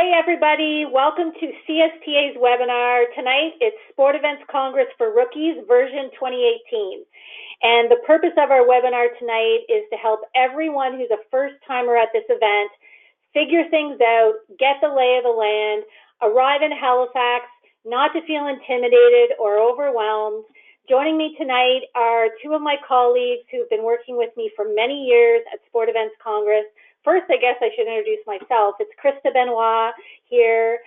Hi, everybody. Welcome to CSTA's webinar. Tonight, it's Sport Events Congress for Rookies, version 2018. And the purpose of our webinar tonight is to help everyone who's a first-timer at this event figure things out, get the lay of the land, arrive in Halifax, not to feel intimidated or overwhelmed. Joining me tonight are two of my colleagues who've been working with me for many years at Sport Events Congress. First, I guess I should introduce myself. It's Krista Benoit here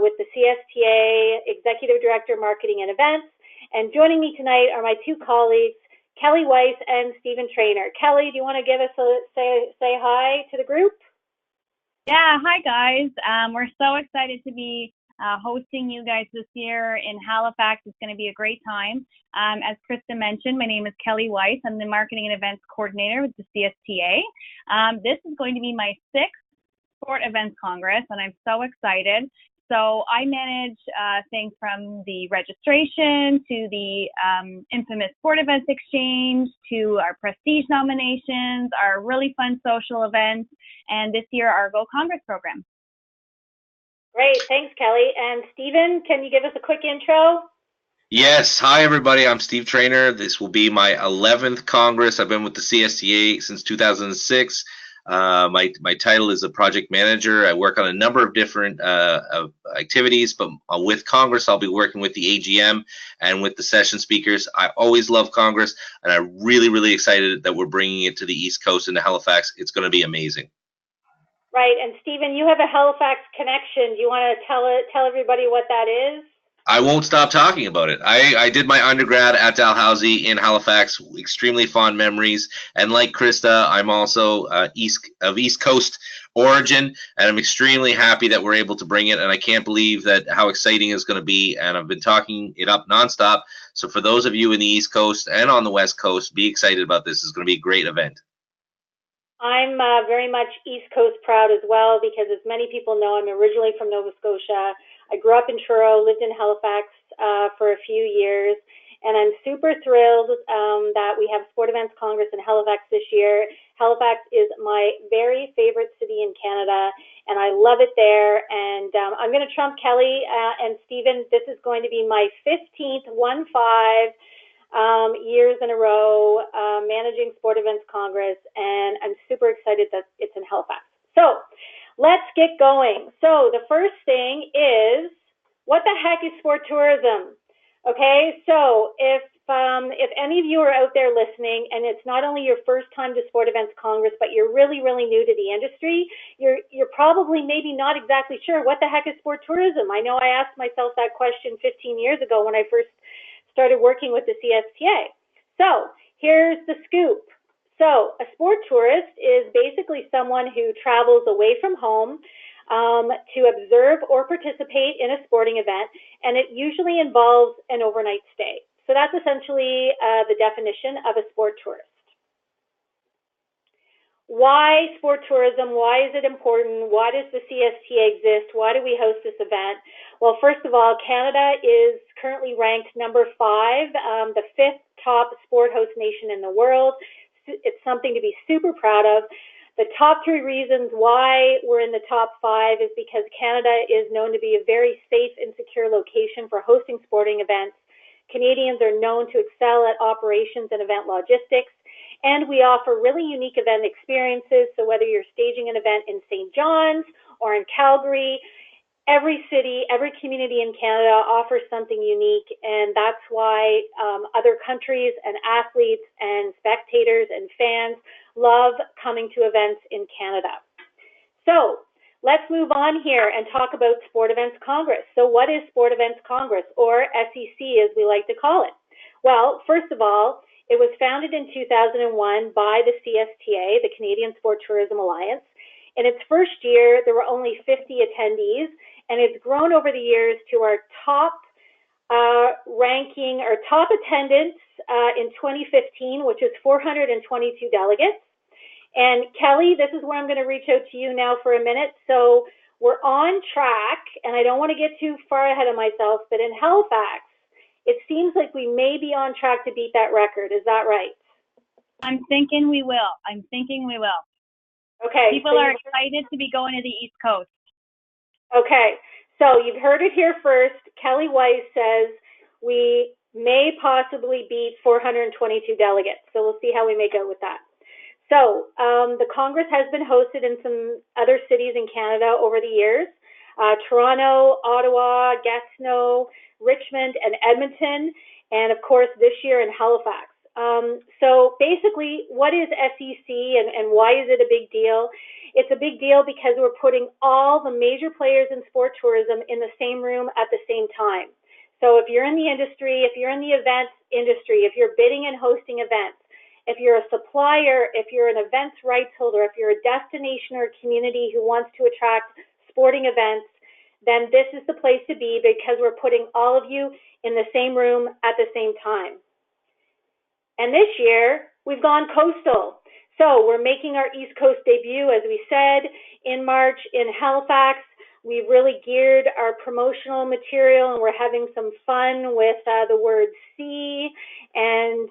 with the CSTA Executive Director, Marketing and Events. And joining me tonight are my two colleagues, Kelly Weiss and Stephen Trainer. Kelly, do you want to give us say hi to the group? Yeah, hi guys. We're so excited to be hosting you guys this year in Halifax. It's going to be a great time. As Krista mentioned, my name is Kelly Weiss. I'm the Marketing and Events Coordinator with the CSTA. This is going to be my 6th Sport Events Congress, and I'm so excited. So I manage things from the registration to the infamous Sport Events Exchange to our prestige nominations, our really fun social events, and this year our Go Congress program. Great, thanks, Kelly. And Stephen, can you give us a quick intro? Yes, hi everybody, I'm Steve Trainer. This will be my 11th Congress. I've been with the CSTA since 2006. My title is a project manager. I work on a number of different activities, but with Congress, I'll be working with the AGM and with the session speakers. I always love Congress, and I'm really excited that we're bringing it to the East Coast and to Halifax. It's going to be amazing. Right, and Stephen, you have a Halifax connection. Do you want to tell everybody what that is? I won't stop talking about it. I did my undergrad at Dalhousie in Halifax, extremely fond memories. And like Krista, I'm also of East Coast origin, and I'm extremely happy that we're able to bring it. And I can't believe how exciting it's going to be. And I've been talking it up nonstop. So for those of you in the East Coast and on the West Coast, be excited about this. It's going to be a great event. I'm very much East Coast proud as well, because as many people know, I'm originally from Nova Scotia. I grew up in Truro, lived in Halifax for a few years, and I'm super thrilled that we have Sport Events Congress in Halifax this year. Halifax is my very favorite city in Canada, and I love it there. And I'm going to trump Kelly and Stephen. This is going to be my 15th, 15 years in a row managing Sport Events Congress, and I'm super excited that it's in Halifax. So let's get going. So the first thing is, what the heck is sport tourism? Okay, so if any of you are out there listening and it's not only your first time to Sport Events Congress, but you're really new to the industry, you're probably maybe not exactly sure what the heck is sport tourism. I know I asked myself that question 15 years ago when I first started working with the CSTA. So here's the scoop. So a sport tourist is basically someone who travels away from home to observe or participate in a sporting event, and it usually involves an overnight stay. So that's essentially the definition of a sport tourist. Why sport tourism? Why is it important? Why does the CSTA exist? Why do we host this event? Well, first of all, Canada is currently ranked number 5, the 5th top sport host nation in the world. It's something to be super proud of. The top 3 reasons why we're in the top 5 is because Canada is known to be a very safe and secure location for hosting sporting events. Canadians are known to excel at operations and event logistics, and we offer really unique event experiences. So whether you're staging an event in St. John's or in Calgary, every city, every community in Canada offers something unique, and that's why other countries and athletes and spectators and fans love coming to events in Canada. So let's move on here and talk about Sport Events Congress. So what is Sport Events Congress, or SEC as we like to call it? Well, first of all, it was founded in 2001 by the CSTA, the Canadian Sport Tourism Alliance. In its first year, there were only 50 attendees, and it's grown over the years to our top ranking, or top attendance in 2015, which is 422 delegates. And Kelly, this is where I'm going to reach out to you now for a minute. So we're on track, and I don't want to get too far ahead of myself, but in Halifax, it seems like we may be on track to beat that record. Is that right? I'm thinking we will. Okay. People are excited to be going to the East Coast. Okay, so you've heard it here first. Kelly Weiss says we may possibly beat 422 delegates. So we'll see how we make out with that. So the Congress has been hosted in some other cities in Canada over the years. Toronto, Ottawa, Gatineau, Richmond, and Edmonton, and of course this year in Halifax. So basically, what is SEC and why is it a big deal? It's a big deal because we're putting all the major players in sport tourism in the same room at the same time. So if you're in the industry, if you're in the events industry, if you're bidding and hosting events, if you're a supplier, if you're an events rights holder, if you're a destination or community who wants to attract sporting events, then this is the place to be because we're putting all of you in the same room at the same time. And this year, we've gone coastal. So we're making our East Coast debut, as we said, in March in Halifax. We've really geared our promotional material and we're having some fun with the word sea. And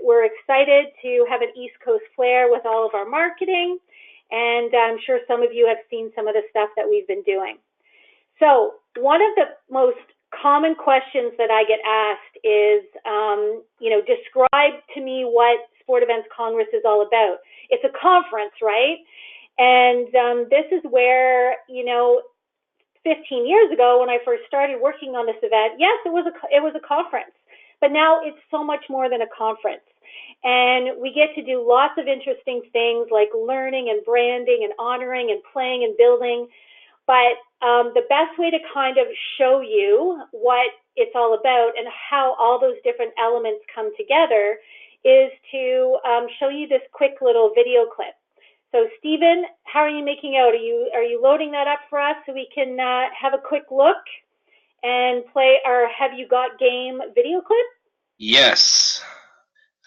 we're excited to have an East Coast flair with all of our marketing. And I'm sure some of you have seen some of the stuff that we've been doing. So one of the most common questions that I get asked is, describe to me what Sport Events Congress is all about. It's a conference, right? And this is where, 15 years ago when I first started working on this event, yes, it was a conference, but now it's so much more than a conference. And we get to do lots of interesting things like learning and branding and honoring and playing and building. But the best way to kind of show you what it's all about and how all those different elements come together is to show you this quick little video clip. So Stephen, how are you making out? Are you loading that up for us so we can have a quick look and play our Have You Got Game video clip? Yes.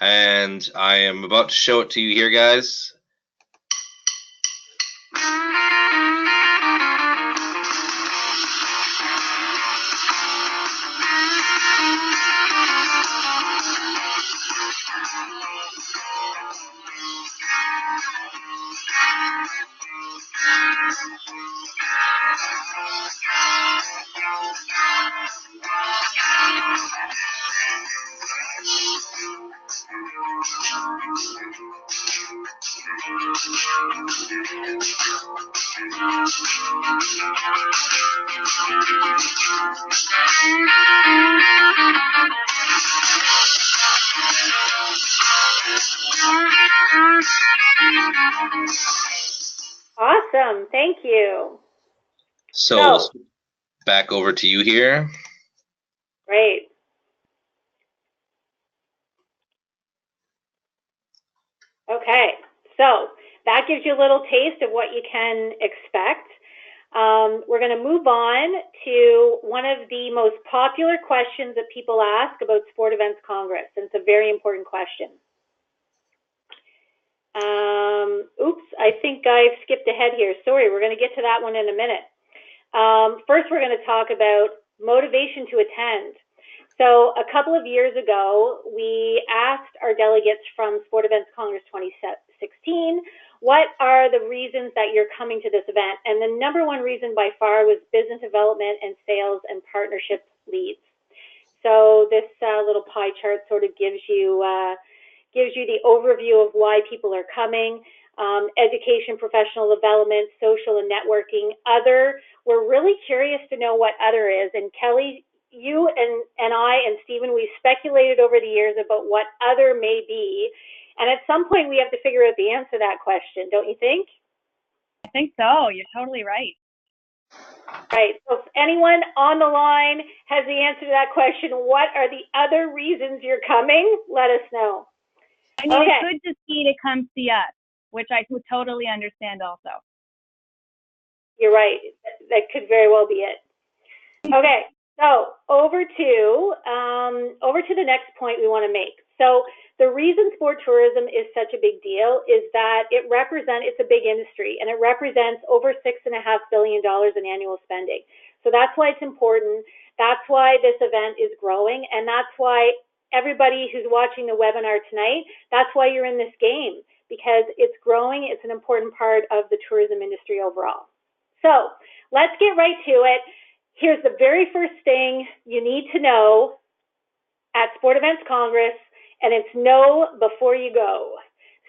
And I am about to show it to you here, guys. Awesome, thank you. So back over to you here. Great. Okay, so that gives you a little taste of what you can expect. We're going to move on to one of the most popular questions that people ask about Sport Events Congress, and it's a very important question. Oops, I think I've skipped ahead here. Sorry, we're going to get to that one in a minute. First, we're going to talk about motivation to attend. So a couple of years ago, we asked our delegates from Sport Events Congress 2016, what are the reasons that you're coming to this event? And the number one reason by far was business development and sales and partnership leads. So this little pie chart sort of gives you the overview of why people are coming. Education, professional development, social and networking. Other, we're really curious to know what other is. And Kelly, you and I and Stephen, we speculated over the years about what other may be. And at some point, we have to figure out the answer to that question, don't you think? I think so. You're totally right. Right. So if anyone on the line has the answer to that question, what are the other reasons you're coming? Let us know. I mean, okay. It's good to see to come see us, which I would totally understand also. You're right. That could very well be it. Okay. So over to the next point we want to make. So the reason sport tourism is such a big deal is that it's a big industry and it represents over $6.5 billion in annual spending. So that's why it's important. That's why this event is growing. And that's why everybody who's watching the webinar tonight, that's why you're in this game, because it's growing. It's an important part of the tourism industry overall. So let's get right to it. Here's the very first thing you need to know at Sport Events Congress, and it's know before you go.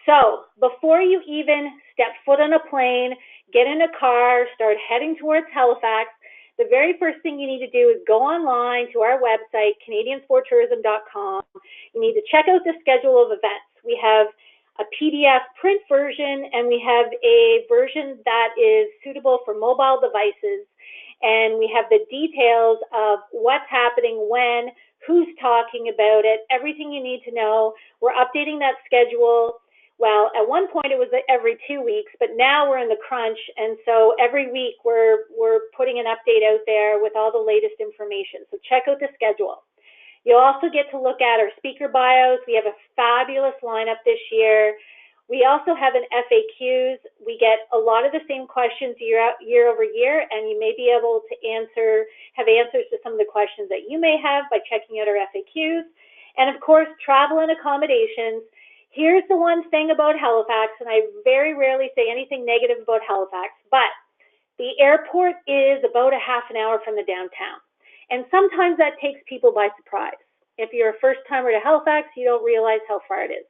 So before you even step foot on a plane, get in a car, start heading towards Halifax, the very first thing you need to do is go online to our website, canadiansporttourism.com. You need to check out the schedule of events. We have a PDF print version, and we have a version that is suitable for mobile devices. And we have the details of what's happening when, who's talking about it, everything you need to know. We're updating that schedule. Well, at one point it was every 2 weeks, but now we're in the crunch, and so every week we're putting an update out there with all the latest information. So check out the schedule. You'll also get to look at our speaker bios. We have a fabulous lineup this year. We also have an FAQs. We get a lot of the same questions year over year, and you may be able to have answers to some of the questions that you may have by checking out our FAQs. And of course, travel and accommodations. Here's the one thing about Halifax, and I very rarely say anything negative about Halifax, but the airport is about a half an hour from the downtown. And sometimes that takes people by surprise. If you're a first timer to Halifax, you don't realize how far it is.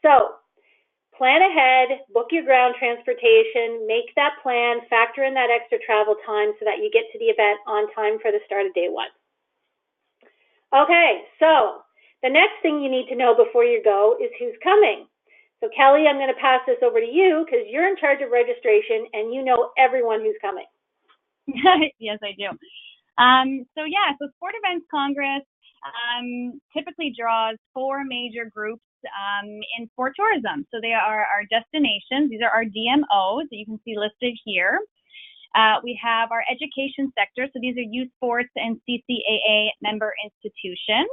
So plan ahead, book your ground transportation, make that plan, factor in that extra travel time so that you get to the event on time for the start of day one. Okay, so the next thing you need to know before you go is who's coming. So Kelly, I'm going to pass this over to you because you're in charge of registration and you know everyone who's coming. Yes, I do. So Sport Events Congress typically draws 4 major groups in sport tourism. So they are our destinations. These are our DMOs that you can see listed here. We have our education sector. So these are youth sports and CCAA member institutions.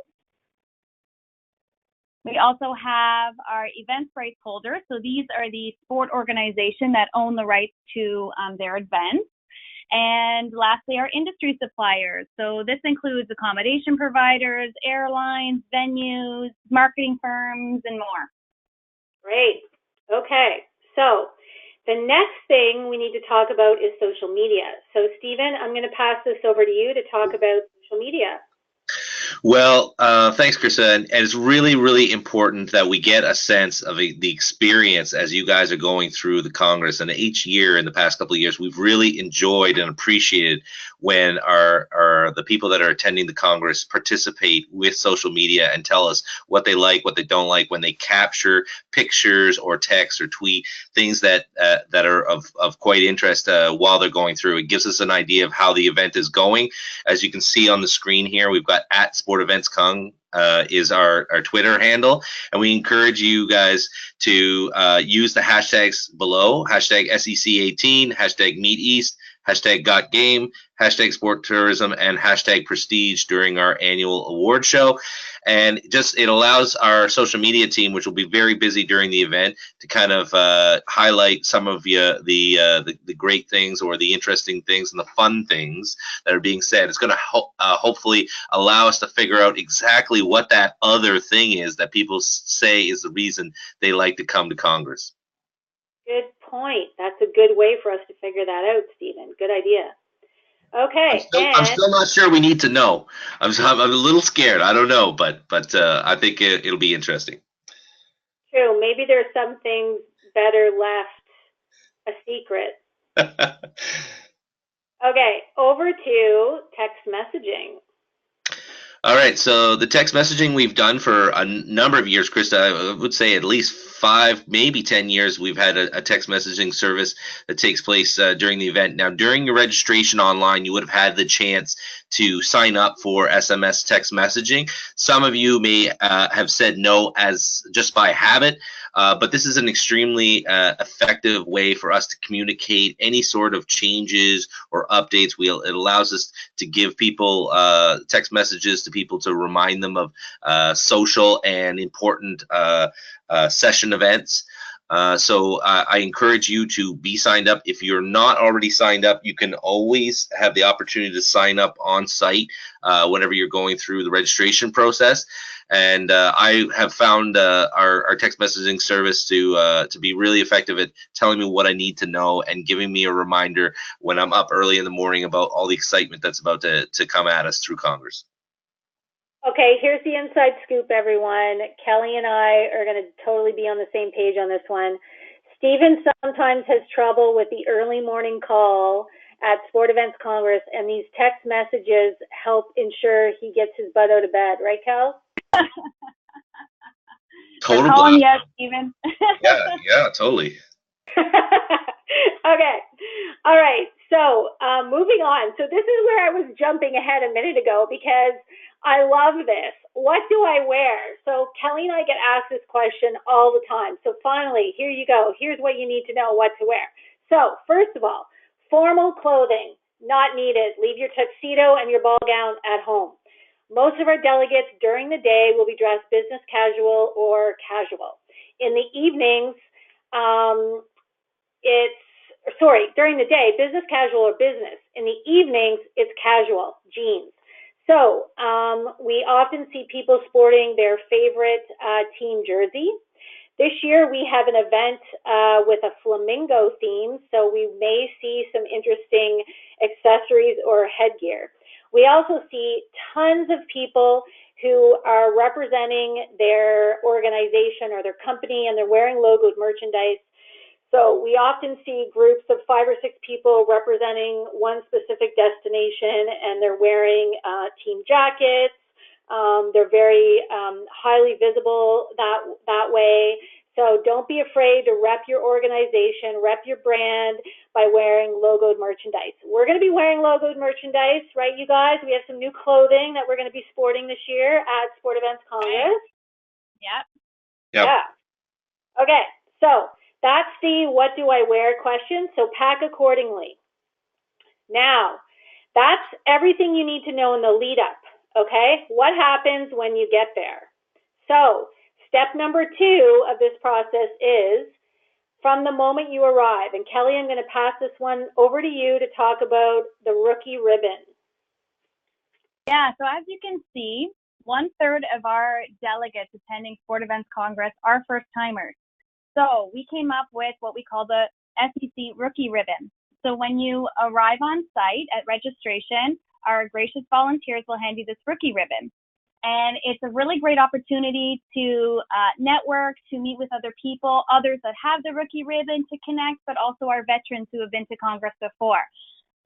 We also have our events rights holders. So these are the sport organization that own the rights to their events. And lastly, our industry suppliers. So this includes accommodation providers, airlines, venues, marketing firms, and more. Great. Okay. So the next thing we need to talk about is social media. So Stephen, I'm going to pass this over to you to talk about social media. Well, thanks, Krista. And it's really, really important that we get a sense of the experience as you guys are going through the Congress. And each year in the past couple of years, we've really enjoyed and appreciated when the people that are attending the Congress participate with social media and tell us what they like, what they don't like, when they capture pictures or text or tweet things that are of quite interest while they're going through. It gives us an idea of how the event is going. As you can see on the screen here, we've got at Sport Events Con is our Twitter handle, and we encourage you guys to use the hashtags below, hashtag SEC18, hashtag Meet East, hashtag Got Game, hashtag Sport Tourism, and hashtag Prestige during our annual award show. And it allows our social media team, which will be very busy during the event, to kind of highlight some of the great things or the interesting things and the fun things that are being said. It's going to hopefully allow us to figure out exactly what that other thing is that people say is the reason they like to come to Congress. Good point. That's a good way for us to figure that out, Stephen. Good idea. Okay. I'm still not sure we need to know. I'm a little scared. I don't know, but I think it'll be interesting. True. Maybe there's some things better left a secret. Okay. Over to text messaging. All right, so the text messaging we've done for a number of years, Krista, I would say at least 5, maybe 10 years, we've had a text messaging service that takes place during the event. Now, during your registration online, you would have had the chance to sign up for SMS text messaging. Some of you may have said no as just by habit, but this is an extremely effective way for us to communicate any sort of changes or updates. It allows us to give people text messages to people to remind them of social and important session events. So I encourage you to be signed up. If you're not already signed up, you can always have the opportunity to sign up on site whenever you're going through the registration process. And I have found our text messaging service to be really effective at telling me what I need to know and giving me a reminder when I'm up early in the morning about all the excitement that's about to come at us through Congress. Okay, here's the inside scoop, everyone. Kelly and I are going to totally be on the same page on this one. Stephen sometimes has trouble with the early morning call at Sport Events Congress, and these text messages help ensure he gets his butt out of bed. Right, Kel? Total We're calling yes, Stephen. yeah, totally. Okay. All right. So moving on. So this is where I was jumping ahead a minute ago because I love this. What do I wear? So Kelly and I get asked this question all the time. So finally, here you go. Here's what you need to know what to wear. So first of all, formal clothing, not needed. Leave your tuxedo and your ball gown at home. Most of our delegates during the day will be dressed business casual or casual. In the evenings, during the day, business casual or business. In the evenings, it's casual, jeans. So we often see people sporting their favorite team jersey. This year we have an event with a flamingo theme, so we may see some interesting accessories or headgear. We also see tons of people who are representing their organization or their company, and they're wearing logoed merchandise. So we often see groups of 5 or 6 people representing one specific destination, and they're wearing team jackets. They're very highly visible that way. So don't be afraid to rep your organization, rep your brand by wearing logoed merchandise. We're going to be wearing logoed merchandise, right, you guys? We have some new clothing that we're going to be sporting this year at Sport Events Congress. Yep. Yeah. Okay, so that's the what do I wear question, so pack accordingly. Now, that's everything you need to know in the lead up, okay? What happens when you get there? So, step number 2 of this process is from the moment you arrive. And Kelly, I'm going to pass this one over to you to talk about the rookie ribbon. Yeah, so as you can see, 1/3 of our delegates attending Sport Events Congress are first timers. So we came up with what we call the SEC rookie ribbon. So when you arrive on site at registration, our gracious volunteers will hand you this rookie ribbon. And it's a really great opportunity to network, to meet with other people, others that have the rookie ribbon to connect, but also our veterans who have been to Congress before.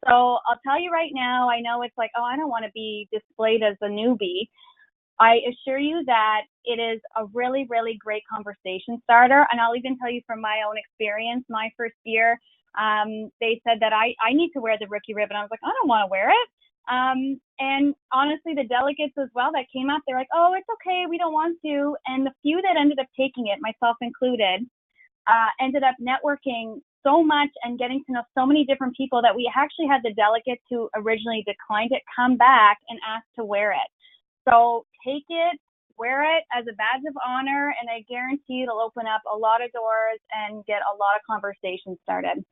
So I'll tell you right now, I know it's like, oh, I don't want to be displayed as a newbie. I assure you that it is a really, really great conversation starter. And I'll even tell you from my own experience, my first year, they said that I need to wear the rookie ribbon. I was like, I don't want to wear it. And honestly, the delegates as well that came out, they're like, oh, it's okay, we don't want to. And the few that ended up taking it, myself included, ended up networking so much and getting to know so many different people that we actually had the delegates who originally declined it come back and ask to wear it. So take it, wear it as a badge of honor, and I guarantee it'll open up a lot of doors and get a lot of conversations started.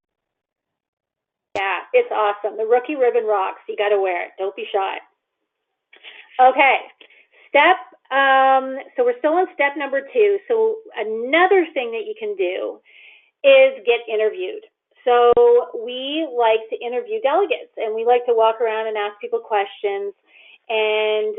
Yeah, it's awesome. The rookie ribbon rocks. You got to wear it. Don't be shy. Okay, so we're still on step number 2. So another thing that you can do is get interviewed. So we like to interview delegates, and we like to walk around and ask people questions. And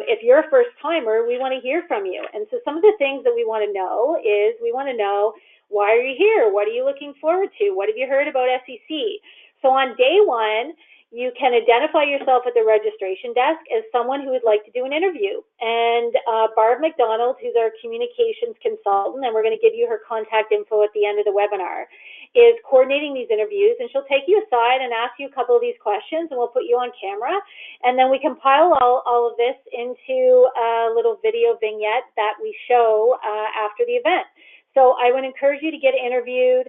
if you're a first timer, we want to hear from you. And so some of the things that we want to know is we want to know, why are you here? What are you looking forward to? What have you heard about SEC? So on day 1, you can identify yourself at the registration desk as someone who would like to do an interview. And Barb McDonald, who's our communications consultant, and we're going to give you her contact info at the end of the webinar, is coordinating these interviews, and she'll take you aside and ask you a couple of these questions, and we'll put you on camera. And then we compile all of this into a little video vignette that we show after the event. So I would encourage you to get interviewed.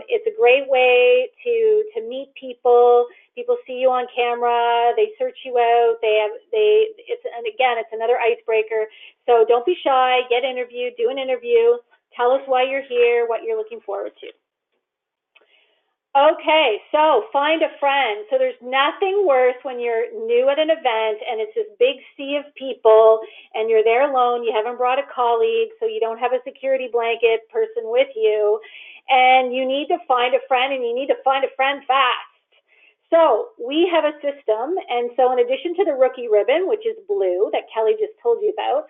It's a great way to meet people. People see you on camera. They search you out. It's another icebreaker. So don't be shy. Get interviewed. Do an interview. Tell us why you're here, what you're looking forward to. Okay, so find a friend. So there's nothing worse when you're new at an event and it's this big sea of people and you're there alone, you haven't brought a colleague, so you don't have a security blanket person with you, and you need to find a friend and you need to find a friend fast. So we have a system, and so in addition to the rookie ribbon, which is blue that Kelly just told you about,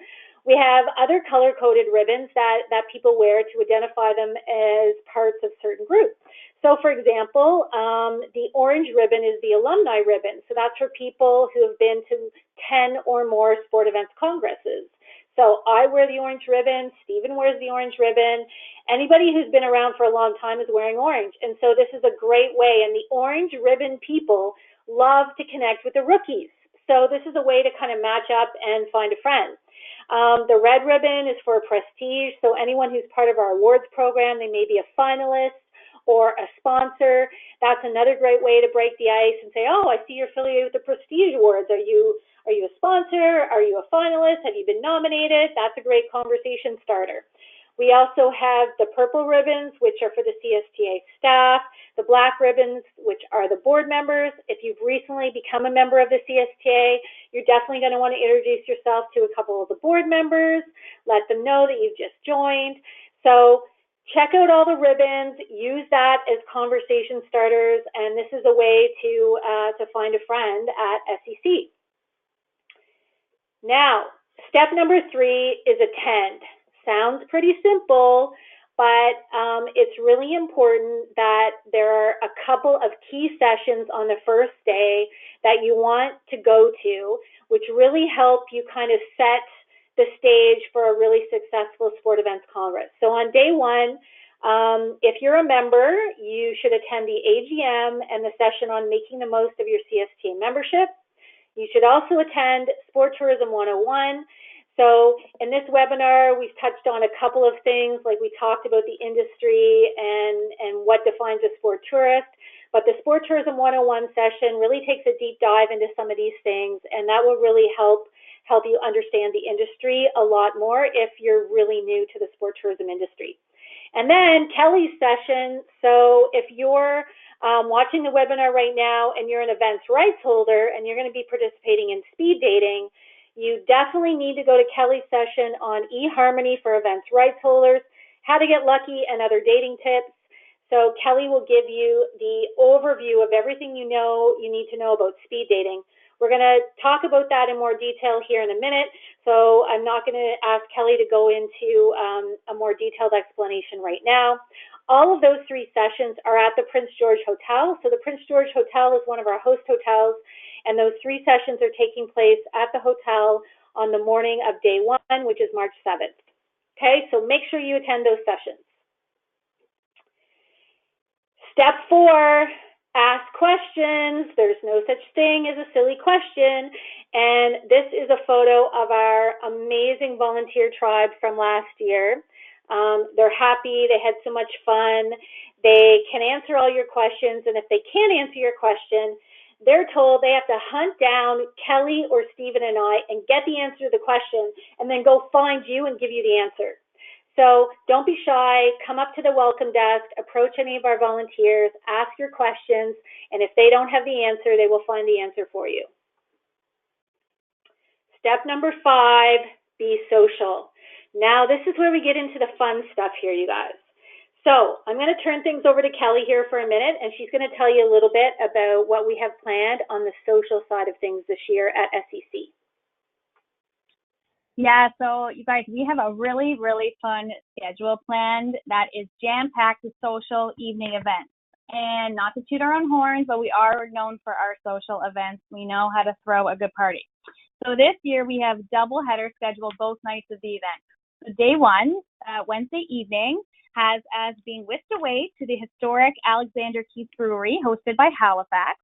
we have other color-coded ribbons that people wear to identify them as parts of certain groups. So, for example, the orange ribbon is the alumni ribbon. So that's for people who have been to 10 or more sport events congresses. So I wear the orange ribbon, Stephen wears the orange ribbon. Anybody who's been around for a long time is wearing orange. And so this is a great way. And the orange ribbon people love to connect with the rookies. So this is a way to kind of match up and find a friend. The red ribbon is for prestige. So anyone who's part of our awards program, they may be a finalist or a sponsor. That's another great way to break the ice and say, oh, I see you're affiliated with the Prestige Awards. Are you a sponsor? Are you a finalist? Have you been nominated? That's a great conversation starter. We also have the purple ribbons, which are for the CSTA staff, the black ribbons, which are the board members. If you've recently become a member of the CSTA, you're definitely going to want to introduce yourself to a couple of the board members, let them know that you've just joined. So check out all the ribbons, use that as conversation starters, and this is a way to find a friend at SEC. Now, step number 3 is attend. Sounds pretty simple, but it's really important that there are a couple of key sessions on the first day that you want to go to, which really help you kind of set the stage for a really successful Sport Events Congress. So on day 1, if you're a member, you should attend the AGM and the session on making the most of your CSTA membership. You should also attend Sport Tourism 101. So in this webinar, we've touched on a couple of things, like we talked about the industry and what defines a sport tourist. But the Sport Tourism 101 session really takes a deep dive into some of these things, and that will really help you understand the industry a lot more if you're really new to the sport tourism industry. And then Kelly's session, so if you're watching the webinar right now and you're an events rights holder and you're going to be participating in speed dating, you definitely need to go to Kelly's session on eHarmony for events rights holders, how to get lucky, and other dating tips. So Kelly will give you the overview of everything you need to know about speed dating. We're going to talk about that in more detail here in a minute, so I'm not going to ask Kelly to go into a more detailed explanation right now. All of those 3 sessions are at the Prince George Hotel. So the Prince George Hotel is one of our host hotels, and those 3 sessions are taking place at the hotel on the morning of day 1, which is March 7th. Okay, so make sure you attend those sessions. Step 4, ask questions. There's no such thing as a silly question. And this is a photo of our amazing volunteer tribe from last year. They're happy, they had so much fun, they can answer all your questions, and if they can't answer your question, they're told they have to hunt down Kelly or Stephen and I and get the answer to the question and then go find you and give you the answer. So don't be shy, come up to the welcome desk, approach any of our volunteers, ask your questions, and if they don't have the answer, they will find the answer for you. Step number 5, be social. Now, this is where we get into the fun stuff here, you guys. So I'm going to turn things over to Kelly here for a minute, and she's going to tell you a little bit about what we have planned on the social side of things this year at SEC. Yeah, so you guys, we have a really, really fun schedule planned that is jam-packed with social evening events. And not to toot our own horns, but we are known for our social events. We know how to throw a good party. So this year we have double header scheduled both nights of the event. So day 1, Wednesday evening, has as being whisked away to the historic Alexander Keith Brewery, hosted by Halifax.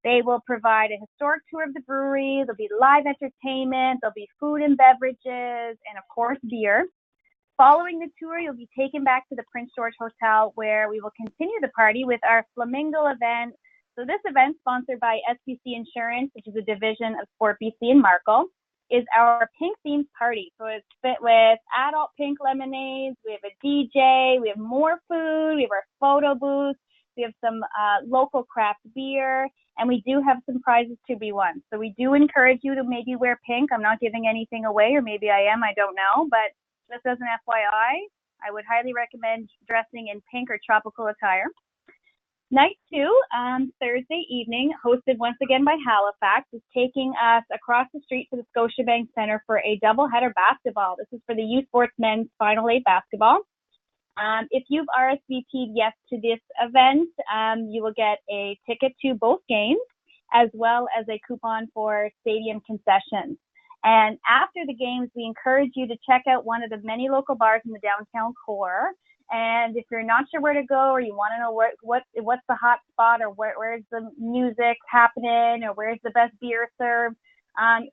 They will provide a historic tour of the brewery. There'll be live entertainment. There'll be food and beverages, and of course, beer. Following the tour, you'll be taken back to the Prince George Hotel, where we will continue the party with our Flamingo event. So this event, sponsored by SBC Insurance, which is a division of Sport BC in Markle, is our pink themed party. So it's fit with adult pink lemonades. We have a DJ. We have more food. We have our photo booth. We have some local craft beer, and we do have some prizes to be won. So we do encourage you to maybe wear pink. I'm not giving anything away, or maybe I am, I don't know. But just as an FYI, I would highly recommend dressing in pink or tropical attire. Night 2, Thursday evening, hosted once again by Halifax, is taking us across the street to the Scotiabank Centre for a doubleheader basketball. This is for the U Sports Men's Final 8 basketball. If you've RSVP'd yes to this event, you will get a ticket to both games, as well as a coupon for stadium concessions. And after the games, we encourage you to check out one of the many local bars in the downtown core. And if you're not sure where to go, or you want to know what's the hot spot, or where's the music happening, or where's the best beer served,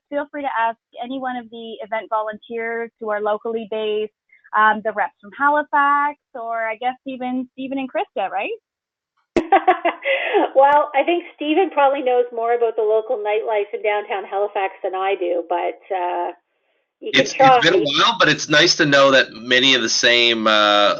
feel free to ask any one of the event volunteers who are locally based, the reps from Halifax, or I guess even Stephen and Krista, right? Well, I think Stephen probably knows more about the local nightlife in downtown Halifax than I do, but It's been a while, but it's nice to know that many of the same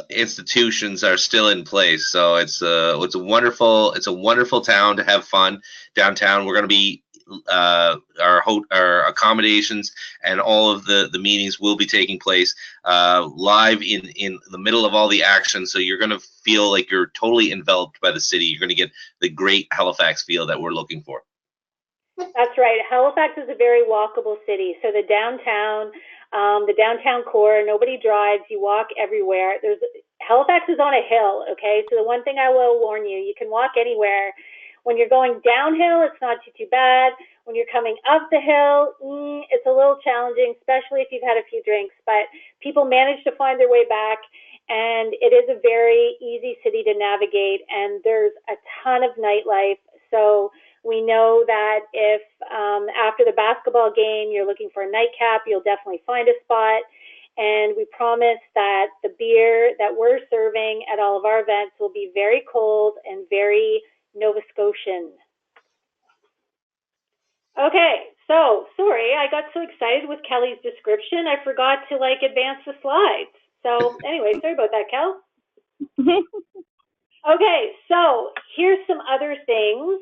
institutions are still in place. So it's a wonderful town to have fun downtown. We're going to be our accommodations and all of the meetings will be taking place live in the middle of all the action. So you're going to feel like you're totally enveloped by the city. You're going to get the great Halifax feel that we're looking for. That's right. Halifax is a very walkable city. So the downtown core, nobody drives. You walk everywhere. Halifax is on a hill, okay? So the one thing I will warn you, you can walk anywhere. When you're going downhill, it's not too bad. When you're coming up the hill, it's a little challenging, especially if you've had a few drinks. But people manage to find their way back, and it is a very easy city to navigate, and there's a ton of nightlife. So we know that if after the basketball game you're looking for a nightcap, you'll definitely find a spot. And we promise that the beer that we're serving at all of our events will be very cold and very Nova Scotian. Okay, so sorry, I got so excited with Kelly's description, I forgot to advance the slides. So anyway, sorry about that, Kel. Okay, so here's some other things,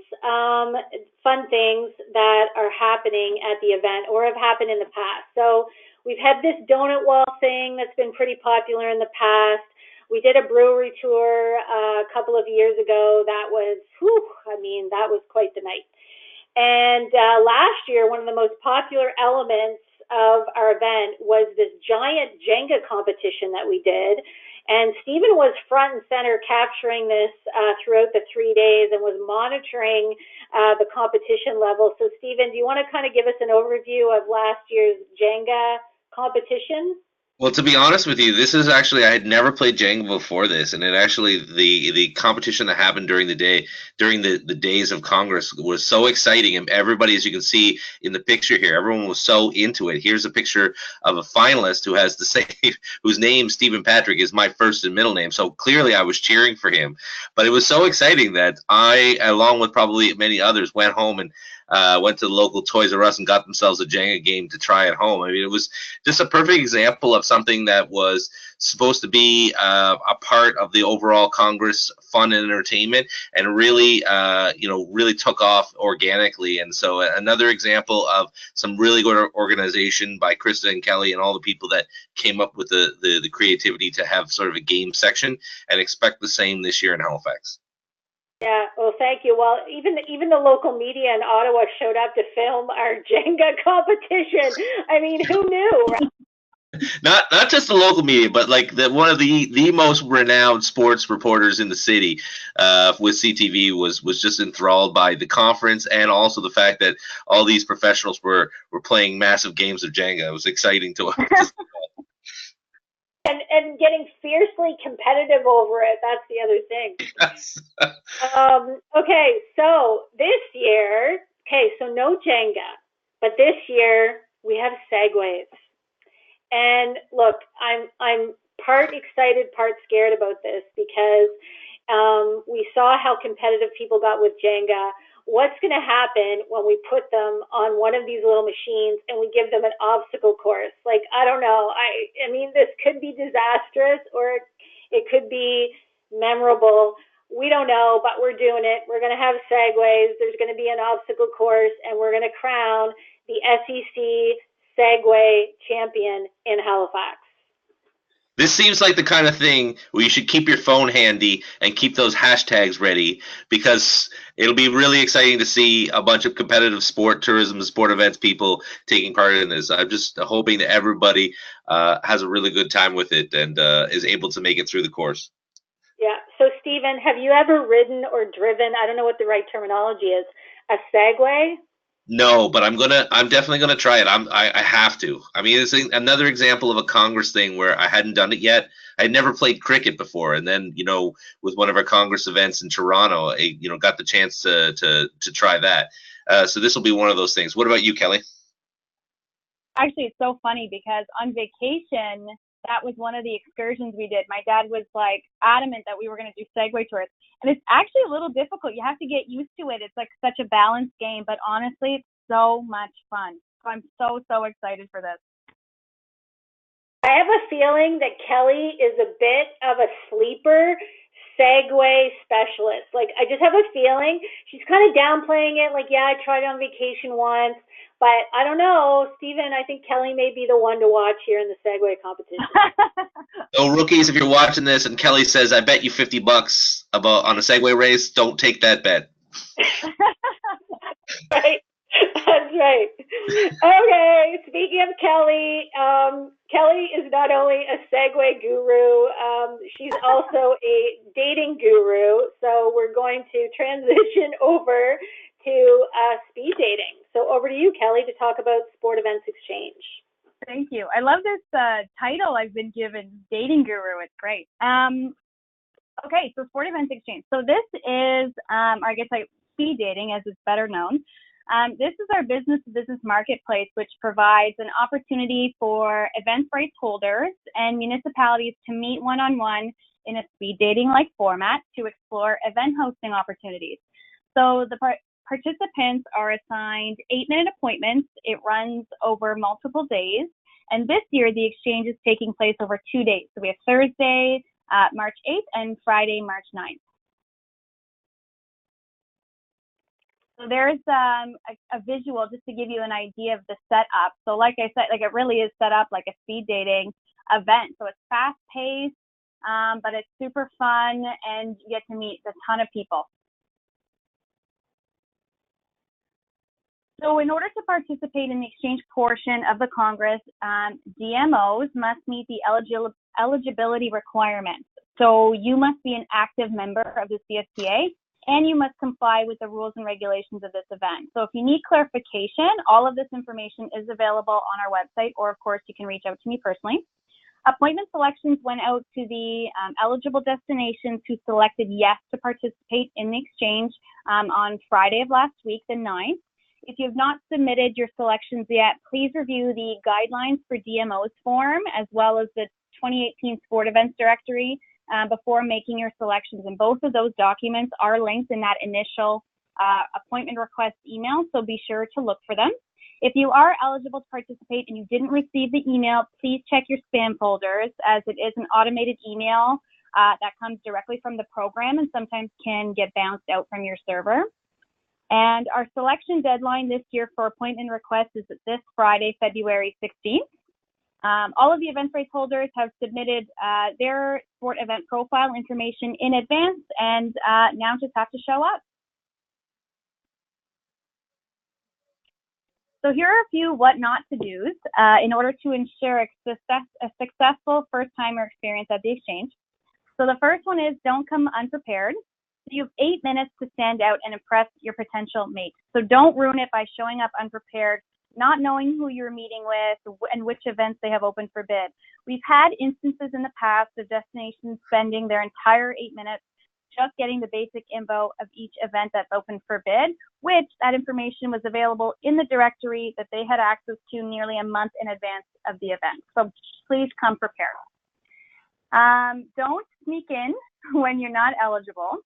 fun things that are happening at the event or have happened in the past. So we've had this donut wall thing that's been pretty popular in the past. We did a brewery tour a couple of years ago. That was, that was quite the night. And last year, one of the most popular elements of our event was this giant Jenga competition that we did. And Stephen was front and center capturing this throughout the 3 days and was monitoring the competition level. So Stephen, do you want to kind of give us an overview of last year's Jenga competition? Well, to be honest with you, this is actually, I had never played Jenga before this, and it actually, the competition that happened during the days of Congress was so exciting, and everybody, as you can see in the picture here, everyone was so into it. Here's a picture of a finalist who has the same, whose name, Stephen Patrick, is my first and middle name, so clearly I was cheering for him. But it was so exciting that I, along with probably many others, went home and went to the local Toys R Us and got themselves a Jenga game to try at home. I mean, it was just a perfect example of something that was supposed to be a part of the overall Congress fun and entertainment, and really, really took off organically. And so another example of some really good organization by Krista and Kelly and all the people that came up with the creativity to have sort of a game section, and expect the same this year in Halifax. Yeah, well, thank you. Well, even the local media in Ottawa showed up to film our Jenga competition. I mean, who knew, right? Not just the local media, but one of the most renowned sports reporters in the city with CTV was just enthralled by the conference, and also the fact that all these professionals were playing massive games of Jenga. It was exciting to us. And getting fiercely competitive over it. That's the other thing. Yes. Okay, so this year, so no Jenga, but this year we have segways. And look, I'm part excited, part scared about this, because we saw how competitive people got with Jenga. What's going to happen when we put them on one of these little machines and we give them an obstacle course? I don't know. I mean, this could be disastrous or it could be memorable. We don't know, but we're doing it. We're going to have segways. There's going to be an obstacle course, and we're going to crown the SEC Segway champion in Halifax. This seems like the kind of thing where you should keep your phone handy and keep those hashtags ready, because it'll be really exciting to see a bunch of competitive sport tourism, sport events people taking part in this. I'm just hoping that everybody has a really good time with it and is able to make it through the course. Yeah. So, Stephen, have you ever ridden or driven, I don't know what the right terminology is, a Segway? No, but I'm definitely gonna try it. I have to. I mean, it's another example of a Congress thing where I hadn't done it yet. I'd never played cricket before, and then with one of our Congress events in Toronto, I got the chance to try that. So this will be one of those things. What about you, Kelly? Actually, it's so funny because on vacation, that was one of the excursions we did. My dad was like adamant that we were going to do Segway tours. And it's actually a little difficult. You have to get used to it. It's like such a balanced game, but honestly, it's so much fun. So I'm so excited for this. I have a feeling that Kelly is a bit of a sleeper Segway specialist. Like, I just have a feeling she's kind of downplaying it. Like, yeah, I tried it on vacation once. But I don't know, Stephen, I think Kelly may be the one to watch here in the Segway competition. So rookies, if you're watching this and Kelly says, I bet you $50 on a Segway race, don't take that bet. Right. That's right. Okay, speaking of Kelly, Kelly is not only a Segway guru, she's also a dating guru. So we're going to transition over to speed dating. So over to you, Kelly, to talk about Sport Events Exchange. Thank you. I love this title I've been given, Dating Guru. It's great. Okay, so Sport Events Exchange. So this is, I guess, like speed dating, as it's better known. This is our business-to-business marketplace, which provides an opportunity for events rights holders and municipalities to meet one-on-one in a speed dating-like format to explore event hosting opportunities. So the participants are assigned 8-minute appointments. It runs over multiple days. And this year, the exchange is taking place over 2 days. So we have Thursday, March 8th, and Friday, March 9th. So there's a visual just to give you an idea of the setup. So like I said, like it really is set up like a speed dating event. So it's fast paced, but it's super fun and you get to meet a ton of people. So in order to participate in the exchange portion of the Congress, DMOs must meet the eligibility requirements. So you must be an active member of the CSTA, and you must comply with the rules and regulations of this event. So if you need clarification, all of this information is available on our website, or of course, you can reach out to me personally. Appointment selections went out to the eligible destinations who selected yes to participate in the exchange on Friday of last week, the 9th. If you have not submitted your selections yet, please review the guidelines for DMOs form, as well as the 2018 Sport Events Directory before making your selections. And both of those documents are linked in that initial appointment request email, so be sure to look for them. If you are eligible to participate and you didn't receive the email, please check your spam folders, as it is an automated email that comes directly from the program and sometimes can get bounced out from your server. And our selection deadline this year for appointment requests is this Friday, February 16th. All of the event rights holders have submitted their sport event profile information in advance and now just have to show up. So here are a few what not to do's in order to ensure a successful first-timer experience at the exchange. So the first one is don't come unprepared. You have 8 minutes to stand out and impress your potential mate. So don't ruin it by showing up unprepared, not knowing who you're meeting with and which events they have open for bid. We've had instances in the past of destinations spending their entire 8 minutes just getting the basic info of each event that's open for bid, which that information was available in the directory that they had access to nearly a month in advance of the event. So please come prepared. Don't sneak in when you're not eligible.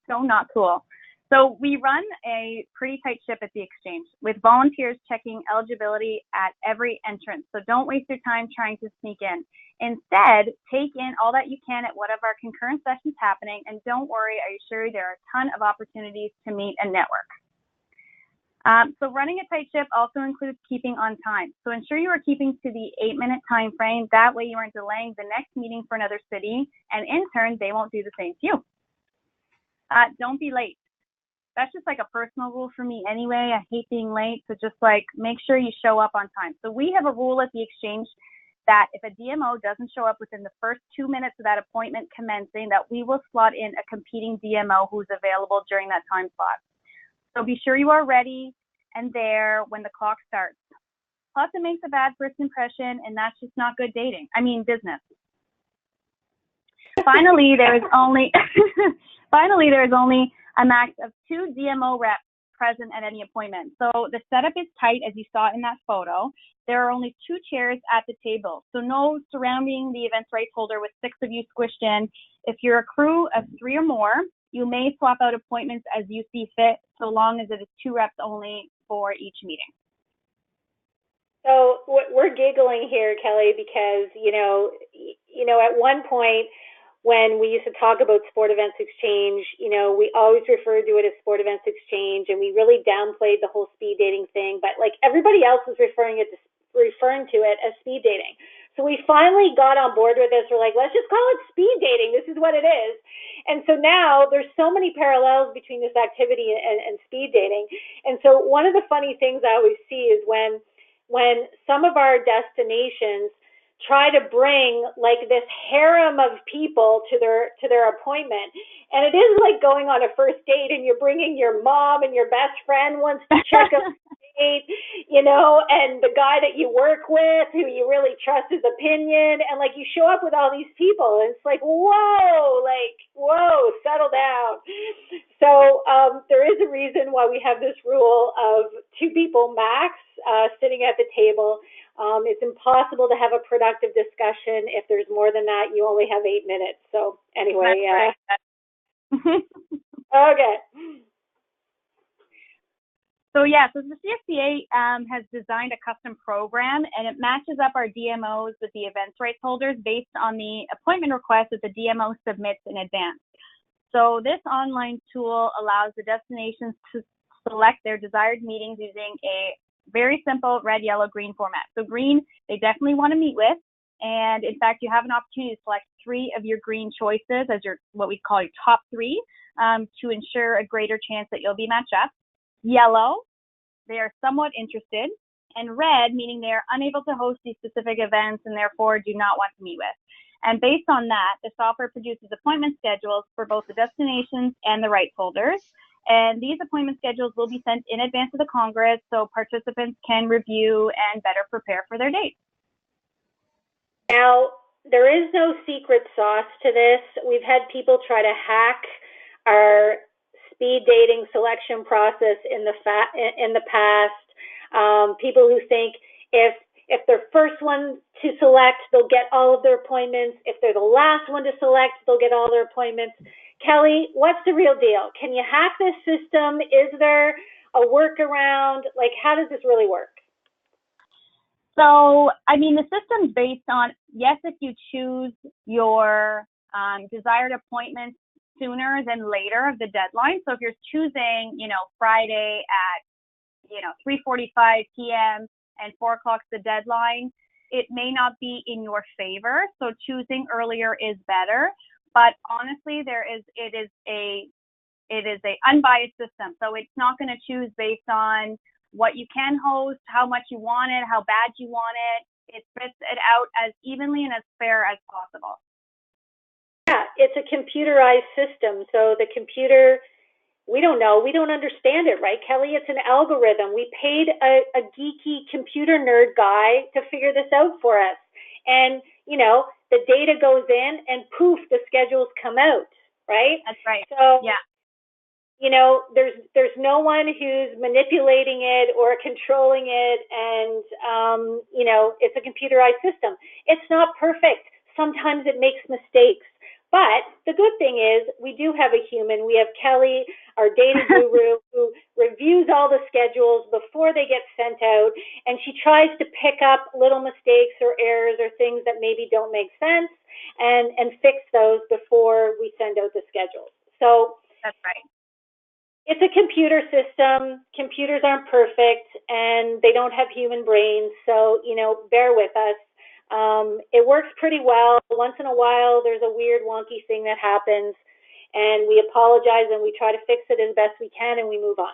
So not cool. So we run a pretty tight ship at the exchange with volunteers checking eligibility at every entrance. So don't waste your time trying to sneak in. Instead, take in all that you can at one of our concurrent sessions happening, and don't worry, I assure you there are a ton of opportunities to meet and network. So running a tight ship also includes keeping on time. So ensure you are keeping to the 8-minute time frame. That way you aren't delaying the next meeting for another city, and in turn, they won't do the same to you. Don't be late. That's just like a personal rule for me anyway. I hate being late, so just like make sure you show up on time. So we have a rule at the exchange that if a DMO doesn't show up within the first 2 minutes of that appointment commencing, that we will slot in a competing DMO who's available during that time slot. So be sure you are ready and there when the clock starts. Plus, it makes a bad first impression, and that's just not good dating. I mean, business. Finally, there is only a max of 2 DMO reps present at any appointment. So the setup is tight, as you saw in that photo. There are only 2 chairs at the table, so no surrounding the events rights holder with 6 of you squished in. If you're a crew of 3 or more, you may swap out appointments as you see fit, so long as it is 2 reps only for each meeting. So we're giggling here, Kelly, because you know, at one point when we used to talk about Sport Events Exchange, we always referred to it as Sport Events Exchange, and we really downplayed the whole speed dating thing. But like everybody else was referring to it as speed dating. So we finally got on board with this. We're like, let's just call it speed dating. This is what it is. And so now there's so many parallels between this activity and speed dating. And so one of the funny things I always see is when some of our destinations try to bring like this harem of people to their appointment. And it is like going on a first date and you're bringing your mom and your best friend wants to check out the date, and the guy that you work with who you really trust his opinion. And like you show up with all these people and it's like, whoa, settle down. So there is a reason why we have this rule of 2 people max sitting at the table. It's impossible to have a productive discussion. If there's more than that, you only have 8 minutes. So anyway, right. Okay. So the CSTA has designed a custom program, and it matches up our DMOs with the events rights holders based on the appointment request that the DMO submits in advance. So this online tool allows the destinations to select their desired meetings using a very simple red, yellow, green format. So green, they definitely want to meet with. And in fact, you have an opportunity to select 3 of your green choices as your, what we call your top 3, to ensure a greater chance that you'll be matched up. Yellow, they are somewhat interested. And red, meaning they are unable to host these specific events and therefore do not want to meet with. And based on that, the software produces appointment schedules for both the destinations and the rights holders. And these appointment schedules will be sent in advance of the Congress so participants can review and better prepare for their dates. Now, there is no secret sauce to this. We've had people try to hack our speed dating selection process in the past. People who think if they're first one to select, they'll get all of their appointments. If they're the last one to select, they'll get all their appointments. Kelly, what's the real deal? Can you hack this system? Is there a workaround? Like, how does this really work? So, I mean, the system's based on, yes, if you choose your desired appointments sooner than later of the deadline. So if you're choosing, Friday at, 3:45 p.m. and 4 o'clock's the deadline, it may not be in your favor. So choosing earlier is better. But honestly, it is a unbiased system. So it's not going to choose based on what you can host, how much you want it, how bad you want it. It spits it out as evenly and as fair as possible. Yeah, it's a computerized system. So the computer, we don't know, we don't understand it, right, Kelly? It's an algorithm. We paid a geeky computer nerd guy to figure this out for us. And, the data goes in and poof, the schedules come out, right? That's right. So, yeah. There's no one who's manipulating it or controlling it, and it's a computerized system. It's not perfect. Sometimes it makes mistakes, But the good thing is we do have a human. We have Kelly, our data guru, who reviews all the schedules before they get sent out, and she tries to pick up little mistakes or errors or things that maybe don't make sense and fix those before we send out the schedules. So that's right. It's a computer system. Computers aren't perfect, and they don't have human brains, so, bear with us. It works pretty well. Once in a while, there's a weird, wonky thing that happens, and we apologize and we try to fix it as best we can, and we move on.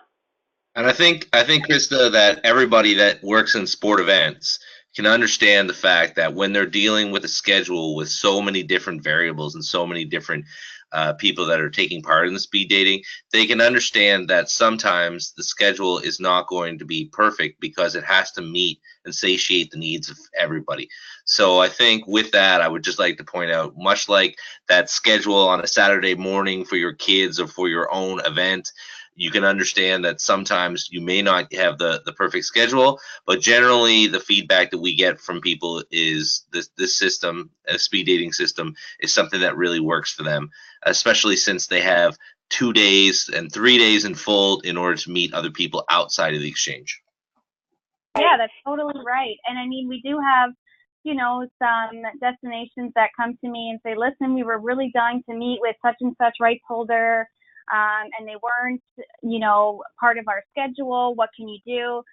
And I think, Krista, that everybody that works in sport events can understand the fact that when they're dealing with a schedule with so many different variables and so many different people that are taking part in the speed dating, they can understand that sometimes the schedule is not going to be perfect because it has to meet and satiate the needs of everybody. So I think with that, I would just like to point out, much like that schedule on a Saturday morning for your kids or for your own event, you can understand that sometimes you may not have the perfect schedule, but generally the feedback that we get from people is this system, a speed dating system, is something that really works for them, especially since they have 2 days and 3 days in full in order to meet other people outside of the exchange. Yeah, that's totally right. And I mean, we do have, some destinations that come to me and say, listen, we were really dying to meet with such and such rights holder, and they weren't, part of our schedule. What can you do?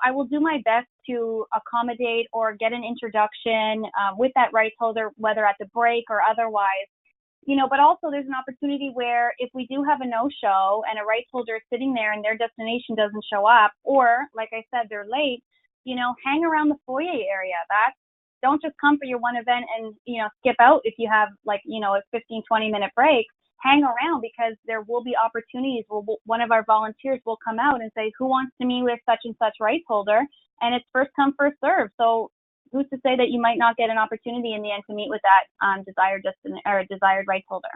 I will do my best to accommodate or get an introduction with that rights holder, whether at the break or otherwise. But also there's an opportunity where if we do have a no-show and a rights holder is sitting there and their destination doesn't show up, or like I said, they're late, hang around the foyer area. Don't just come for your one event and, skip out if you have a 15, 20-minute break. Hang around, because there will be opportunities where one of our volunteers will come out and say, who wants to meet with such and such rights holder? And it's first come, first serve. So who's to say that you might not get an opportunity in the end to meet with that desired rights holder?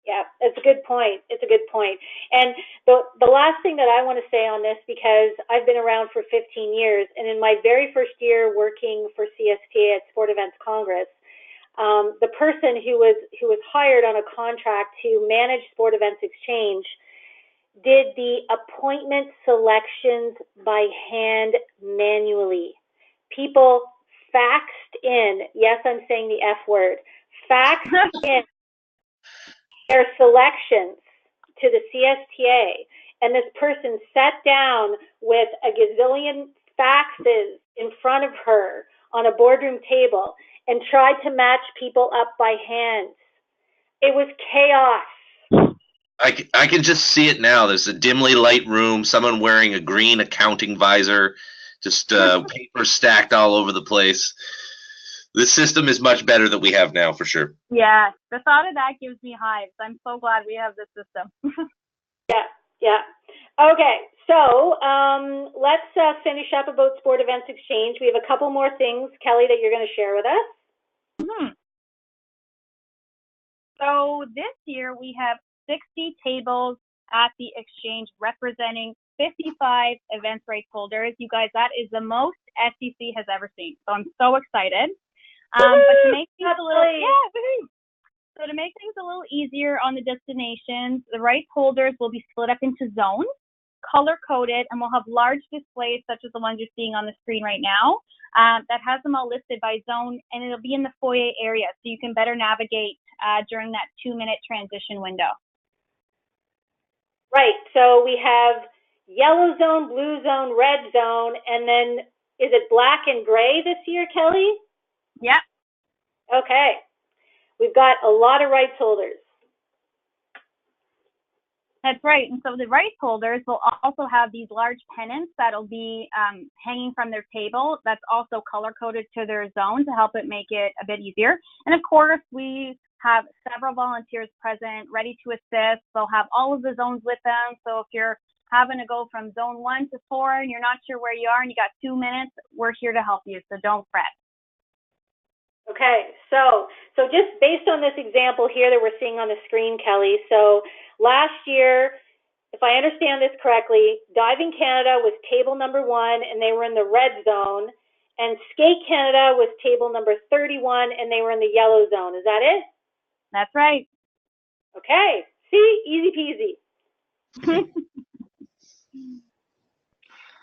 Yeah, it's a good point. It's a good point. And the last thing that I want to say on this, because I've been around for 15 years, and in my very first year working for CSTA at Sport Events Congress, the person who was hired on a contract to manage Sport Events Exchange did the appointment selections by hand manually. People faxed in, yes, I'm saying the F word, faxed in their selections to the CSTA, and this person sat down with a gazillion faxes in front of her on a boardroom table and tried to match people up by hand. It was chaos. I can just see it now. There's a dimly light room, someone wearing a green accounting visor, just paper stacked all over the place. This system is much better than we have now, for sure. Yeah, the thought of that gives me hives. I'm so glad we have this system. Yeah. Okay, so let's finish up about Sport Events Exchange. We have a couple more things, Kelly, that you're going to share with us. So this year we have 60 tables at the exchange representing 55 events rights holders. You guys, that is the most SEC has ever seen. So I'm so excited. But to make things So to make things a little easier on the destinations, the rights holders will be split up into zones, color-coded, and we'll have large displays such as the ones you're seeing on the screen right now that has them all listed by zone, and it'll be in the foyer area so you can better navigate during that 2-minute transition window. Right, so we have yellow zone, blue zone, red zone, and then is it black and gray this year, Kelly? Yep. Okay. We've got a lot of rights holders. That's right. And so the rights holders will also have these large pennants that'll be hanging from their table. That's also color-coded to their zone to help it make it a bit easier. And of course, we have several volunteers present, ready to assist. They'll have all of the zones with them. So if you're having to go from zone 1 to 4 and you're not sure where you are and you got 2 minutes, we're here to help you. So don't fret. Okay, so just based on this example here that we're seeing on the screen, Kelly, so last year, if I understand this correctly, Diving Canada was table number 1 and they were in the red zone, and Skate Canada was table number 31 and they were in the yellow zone. Is that it? That's right. Okay. See, easy peasy.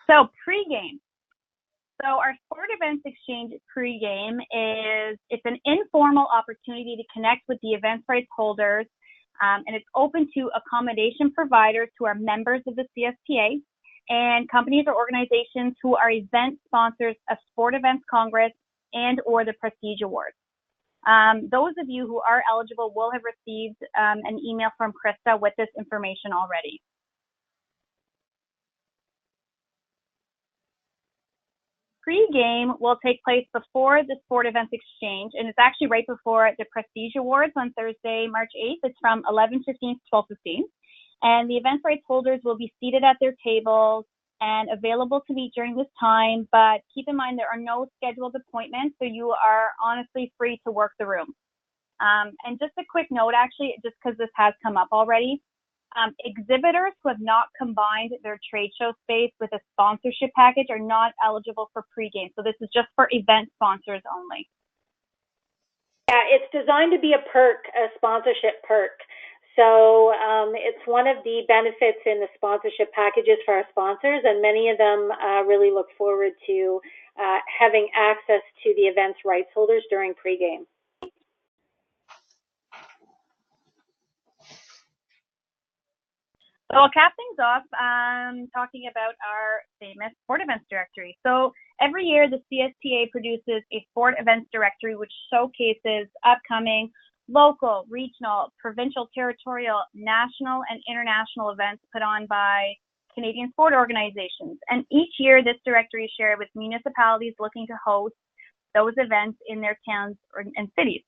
So pregame. So our Sport Events Exchange pregame it's an informal opportunity to connect with the events rights holders, and it's open to accommodation providers who are members of the CSTA and companies or organizations who are event sponsors of Sport Events Congress and or the Prestige Awards. Those of you who are eligible will have received an email from Krista with this information already. Pre-game will take place before the Sport Events Exchange, and it's actually right before the Prestige Awards on Thursday, March 8th. It's from 11:15 to 12:15. And the event rights holders will be seated at their tables and available to meet during this time, but keep in mind there are no scheduled appointments, so you are honestly free to work the room. And just a quick note, actually, just because this has come up already, exhibitors who have not combined their trade show space with a sponsorship package are not eligible for pregame. So this is just for event sponsors only. Yeah, it's designed to be a perk, a sponsorship perk. So it's one of the benefits in the sponsorship packages for our sponsors, and many of them really look forward to having access to the events rights holders during pregame. So I'll cap things off talking about our famous sport events directory. So every year the CSTA produces a sport events directory which showcases upcoming local, regional, provincial, territorial, national, and international events put on by Canadian sport organizations. And each year this directory is shared with municipalities looking to host those events in their towns and cities.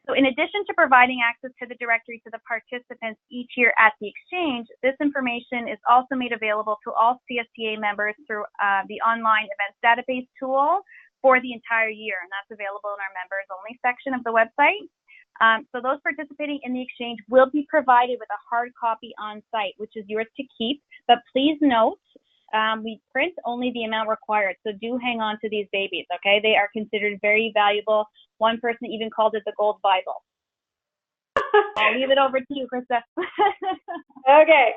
So in addition to providing access to the directory to the participants each year at the exchange, this information is also made available to all CSTA members through the online events database tool for the entire year, and that's available in our members only section of the website. So those participating in the exchange will be provided with a hard copy on site, which is yours to keep, but please note, we print only the amount required, so do hang on to these babies, okay? They are considered very valuable. One person even called it the Gold Bible. I'll leave it over to you, Krista. Okay,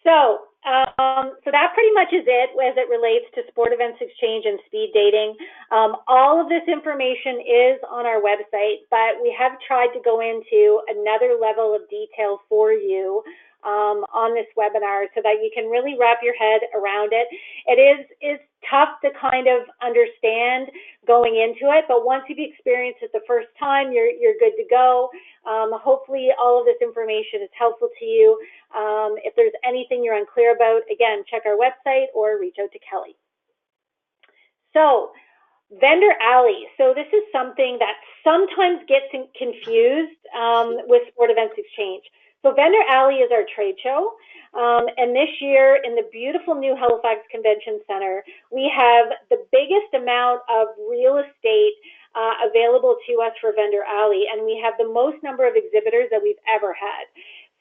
so that pretty much is it as it relates to Sport Events Exchange and speed dating. All of this information is on our website, but we have tried to go into another level of detail for you on this webinar so that you can really wrap your head around it. It's tough to kind of understand going into it, but once you've experienced it the first time, you're good to go. Hopefully all of this information is helpful to you. If there's anything you're unclear about, again, check our website or reach out to Kelly. So, Vendor Alley. So this is something that sometimes gets confused with Sport Events Exchange. So Vendor Alley is our trade show, and this year in the beautiful new Halifax Convention Center, we have the biggest amount of real estate available to us for Vendor Alley, and we have the most number of exhibitors that we've ever had.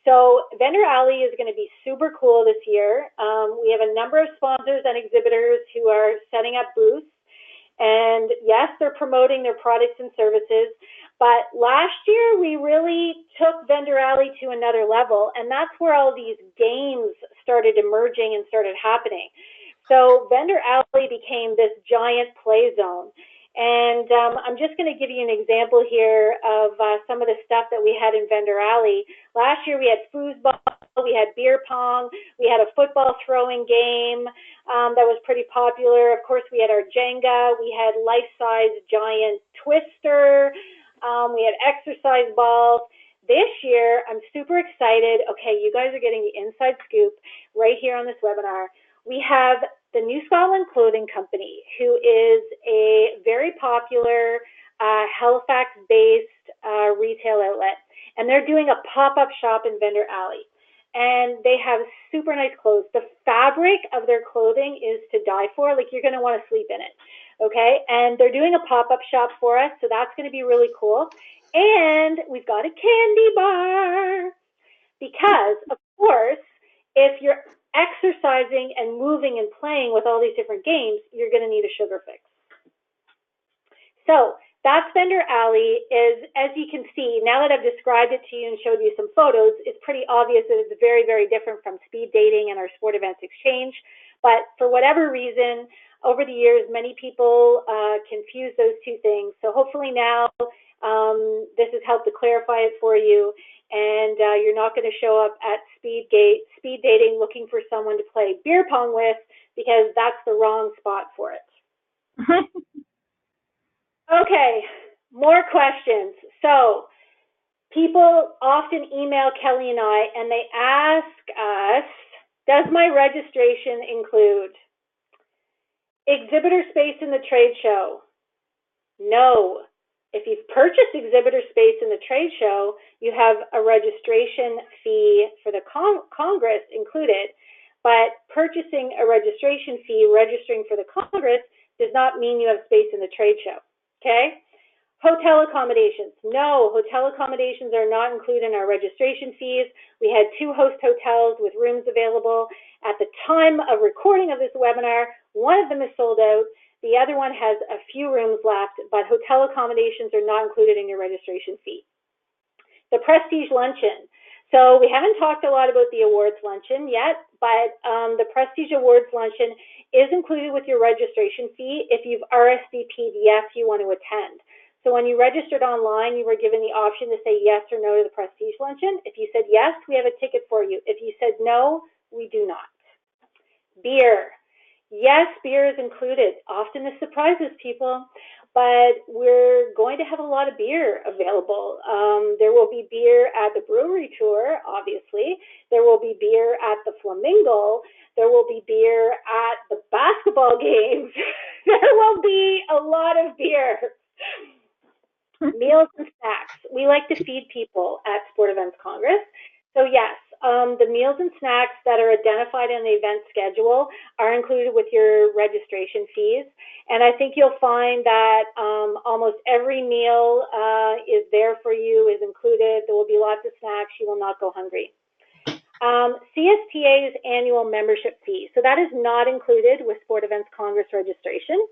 So Vendor Alley is going to be super cool this year. We have a number of sponsors and exhibitors who are setting up booths, and yes, they're promoting their products and services. But last year, we really took Vendor Alley to another level, and that's where all these games started emerging and started happening. So Vendor Alley became this giant play zone. And I'm just going to give you an example here of some of the stuff that we had in Vendor Alley. Last year, we had foosball, we had beer pong, we had a football throwing game that was pretty popular. Of course, we had our Jenga, we had life-size giant Twister, we had exercise balls. This year, I'm super excited. Okay, you guys are getting the inside scoop right here on this webinar. We have the New Scotland Clothing Company, who is a very popular Halifax-based retail outlet, and they're doing a pop-up shop in Vendor Alley. And they have super nice clothes. The fabric of their clothing is to die for. Like, you're going to want to sleep in it, okay? And they're doing a pop-up shop for us, so that's going to be really cool. And we've got a candy bar because, of course, if you're exercising and moving and playing with all these different games, you're going to need a sugar fix. So That's Vendor Alley is, as you can see, now that I've described it to you and showed you some photos, it's pretty obvious that it's very, very different from speed dating and our sport events exchange. But for whatever reason, over the years, many people confuse those two things. So hopefully now this has helped to clarify it for you, and you're not going to show up at speed dating looking for someone to play beer pong with, because that's the wrong spot for it. Okay, more questions. So people often email Kelly and I, and they ask us, does my registration include exhibitor space in the trade show? No. If you've purchased exhibitor space in the trade show, you have a registration fee for the Congress included. But purchasing a registration fee, registering for the Congress, does not mean you have space in the trade show. Okay? Hotel accommodations. No, hotel accommodations are not included in our registration fees. We had 2 host hotels with rooms available. At the time of recording of this webinar, one of them is sold out. The other one has a few rooms left, but hotel accommodations are not included in your registration fee. The Prestige Luncheon. So we haven't talked a lot about the awards luncheon yet, but the Prestige Awards luncheon is included with your registration fee if you've RSVP'd yes, you want to attend. So when you registered online, you were given the option to say yes or no to the Prestige Luncheon. If you said yes, we have a ticket for you. If you said no, we do not. Beer. Yes, beer is included. Often this surprises people, but we're going to have a lot of beer available. There will be beer at the brewery tour, obviously. There will be beer at the Flamingo. There will be beer at the basketball games. There will be a lot of beer. Meals and snacks. We like to feed people at Sport Events Congress. So yes, the meals and snacks that are identified in the event schedule are included with your registration fees. And I think you'll find that almost every meal is there for you, is included. There will be lots of snacks. You will not go hungry. CSTA's annual membership fee. So that is not included with Sport Events Congress registration.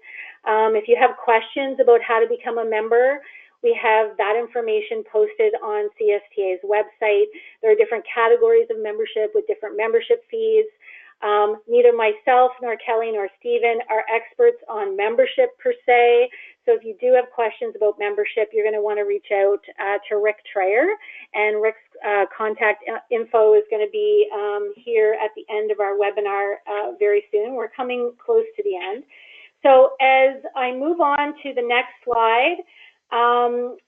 If you have questions about how to become a member, we have that information posted on CSTA's website. There are different categories of membership with different membership fees. Neither myself nor Kelly nor Stephen are experts on membership per se. So if you do have questions about membership, you're going to want to reach out to Rick Trayer, and Rick's contact info is going to be here at the end of our webinar very soon. We're coming close to the end. So as I move on to the next slide,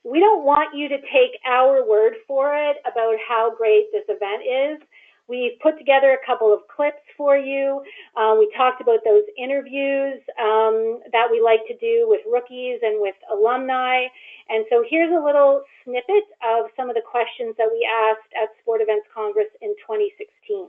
we don't want you to take our word for it about how great this event is. We've put together a couple of clips for you. We talked about those interviews that we like to do with rookies and with alumni. And so here's a little snippet of some of the questions that we asked at Sport Events Congress in 2016.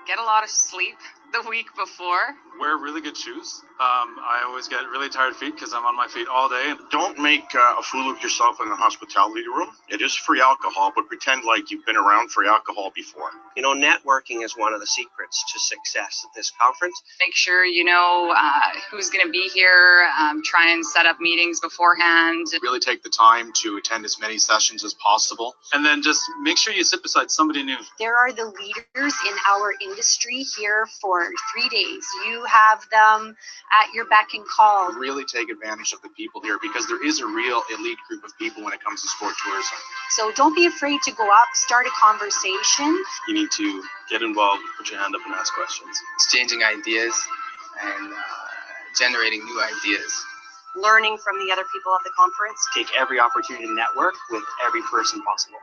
Get a lot of sleep the week before. Wear really good shoes. I always get really tired feet because I'm on my feet all day. Don't make a fool of yourself in the hospitality room. It is free alcohol, but pretend like you've been around free alcohol before. You know, networking is one of the secrets to success at this conference. Make sure you know who's going to be here. Try and set up meetings beforehand. Really take the time to attend as many sessions as possible. And then just make sure you sit beside somebody new. There are the leaders in our industry here for 3 days. You have them at your beck and call. Really take advantage of the people here because there is a real elite group of people when it comes to sport tourism. So don't be afraid to go up, start a conversation. You need to get involved, put your hand up and ask questions. Exchanging ideas and generating new ideas. Learning from the other people at the conference. Take every opportunity to network with every person possible.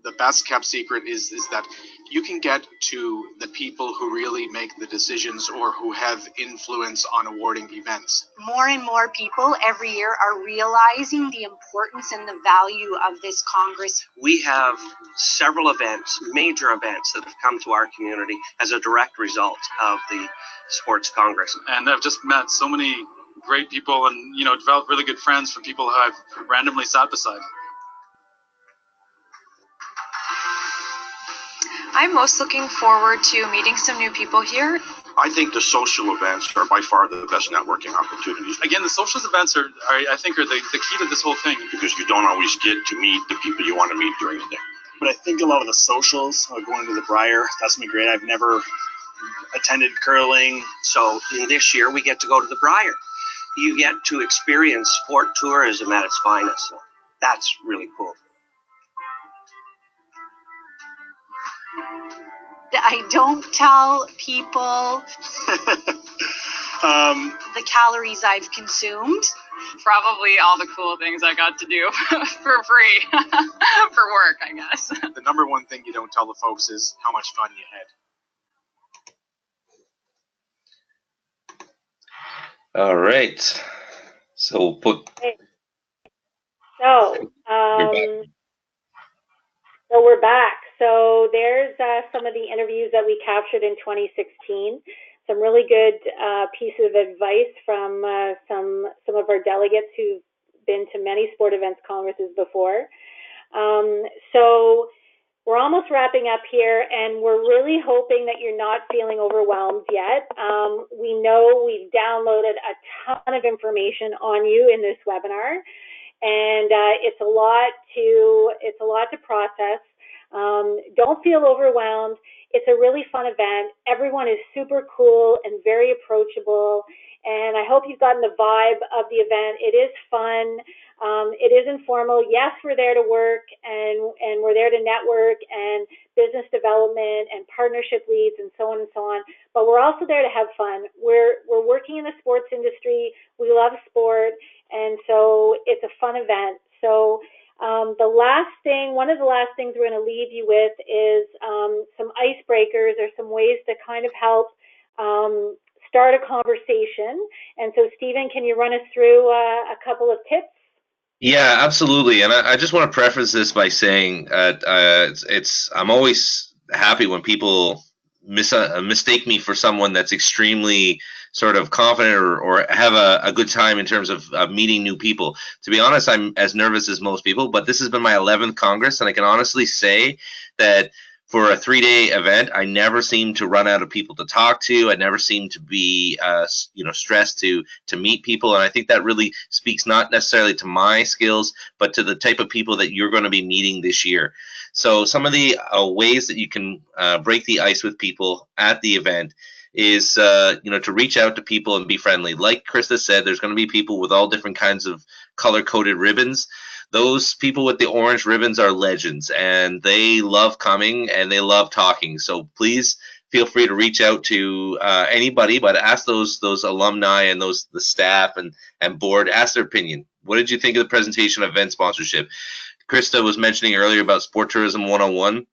The best kept secret is that you can get to the people who really make the decisions or who have influence on awarding events. More and more people every year are realizing the importance and the value of this Congress. We have several events, major events, that have come to our community as a direct result of the Sports Congress. And I've just met so many great people and, you know, developed really good friends from people who I've randomly sat beside. I'm most looking forward to meeting some new people here. I think the social events are by far the best networking opportunities. Again, the socials events I think are the key to this whole thing. Because you don't always get to meet the people you want to meet during the day. But I think a lot of the socials, going to the Briar, that's going to be great. I've never attended curling. So in this year, we get to go to the Briar. You get to experience sport tourism at its finest. So that's really cool. I don't tell people the calories I've consumed. Probably all the cool things I got to do for free for work, I guess. The number one thing you don't tell the folks is how much fun you had. All right. So we'll put. So we're back. So there's some of the interviews that we captured in 2016. Some really good pieces of advice from some of our delegates who've been to many sport events congresses before. So we're almost wrapping up here, and we're really hoping that you're not feeling overwhelmed yet. We know we've downloaded a ton of information on you in this webinar, and it's a lot to process. Don't feel overwhelmed. It's a really fun event. Everyone is super cool and very approachable, and I hope you've gotten the vibe of the event. It is fun. It is informal. Yes, we're there to work, and we're there to network and business development and partnership leads and so on and so on, but we're also there to have fun. We're working in the sports industry. We love sport, and so it's a fun event. So one of the last things we're going to leave you with is some icebreakers or some ways to kind of help start a conversation. And so, Stephen, can you run us through a couple of tips? Yeah, absolutely. And I just want to preface this by saying I'm always happy when people mistake me for someone that's extremely sort of confident or have a good time in terms of meeting new people. To be honest, I'm as nervous as most people, but this has been my 11th Congress, and I can honestly say that for a 3-day event, I never seem to run out of people to talk to. I never seem to be stressed to meet people, and I think that really speaks not necessarily to my skills, but to the type of people that you're going to be meeting this year. So some of the ways that you can break the ice with people at the event is to reach out to people and be friendly. Like Krista said, there's going to be people with all different kinds of color-coded ribbons. Those people with the orange ribbons are legends, and they love coming and they love talking. So please feel free to reach out to anybody, but ask those alumni and the staff and board, ask their opinion. What did you think of the presentation of event sponsorship? Krista was mentioning earlier about Sport Tourism 101.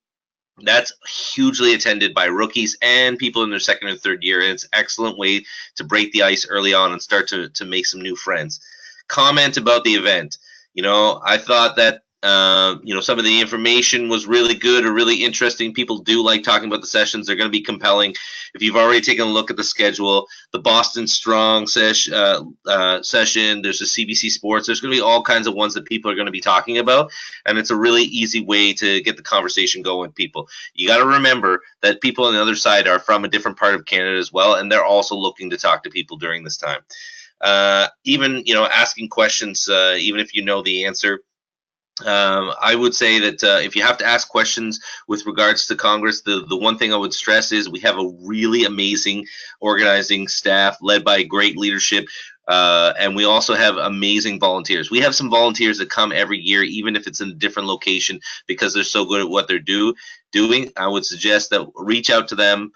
That's hugely attended by rookies and people in their second and third year, and it's an excellent way to break the ice early on and start to make some new friends. Comment about the event. I thought that some of the information was really good or really interesting. People do like talking about the sessions. They're going to be compelling. If you've already taken a look at the schedule, the Boston Strong session, there's the CBC Sports. There's going to be all kinds of ones that people are going to be talking about, and it's a really easy way to get the conversation going with people. You got to remember that people on the other side are from a different part of Canada as well, and they're also looking to talk to people during this time. Even asking questions, even if you know the answer. I would say that if you have to ask questions with regards to Congress, the one thing I would stress is we have a really amazing organizing staff led by great leadership, and we also have amazing volunteers. We have some volunteers that come every year, even if it's in a different location, because they're so good at what they're doing. I would suggest that reach out to them.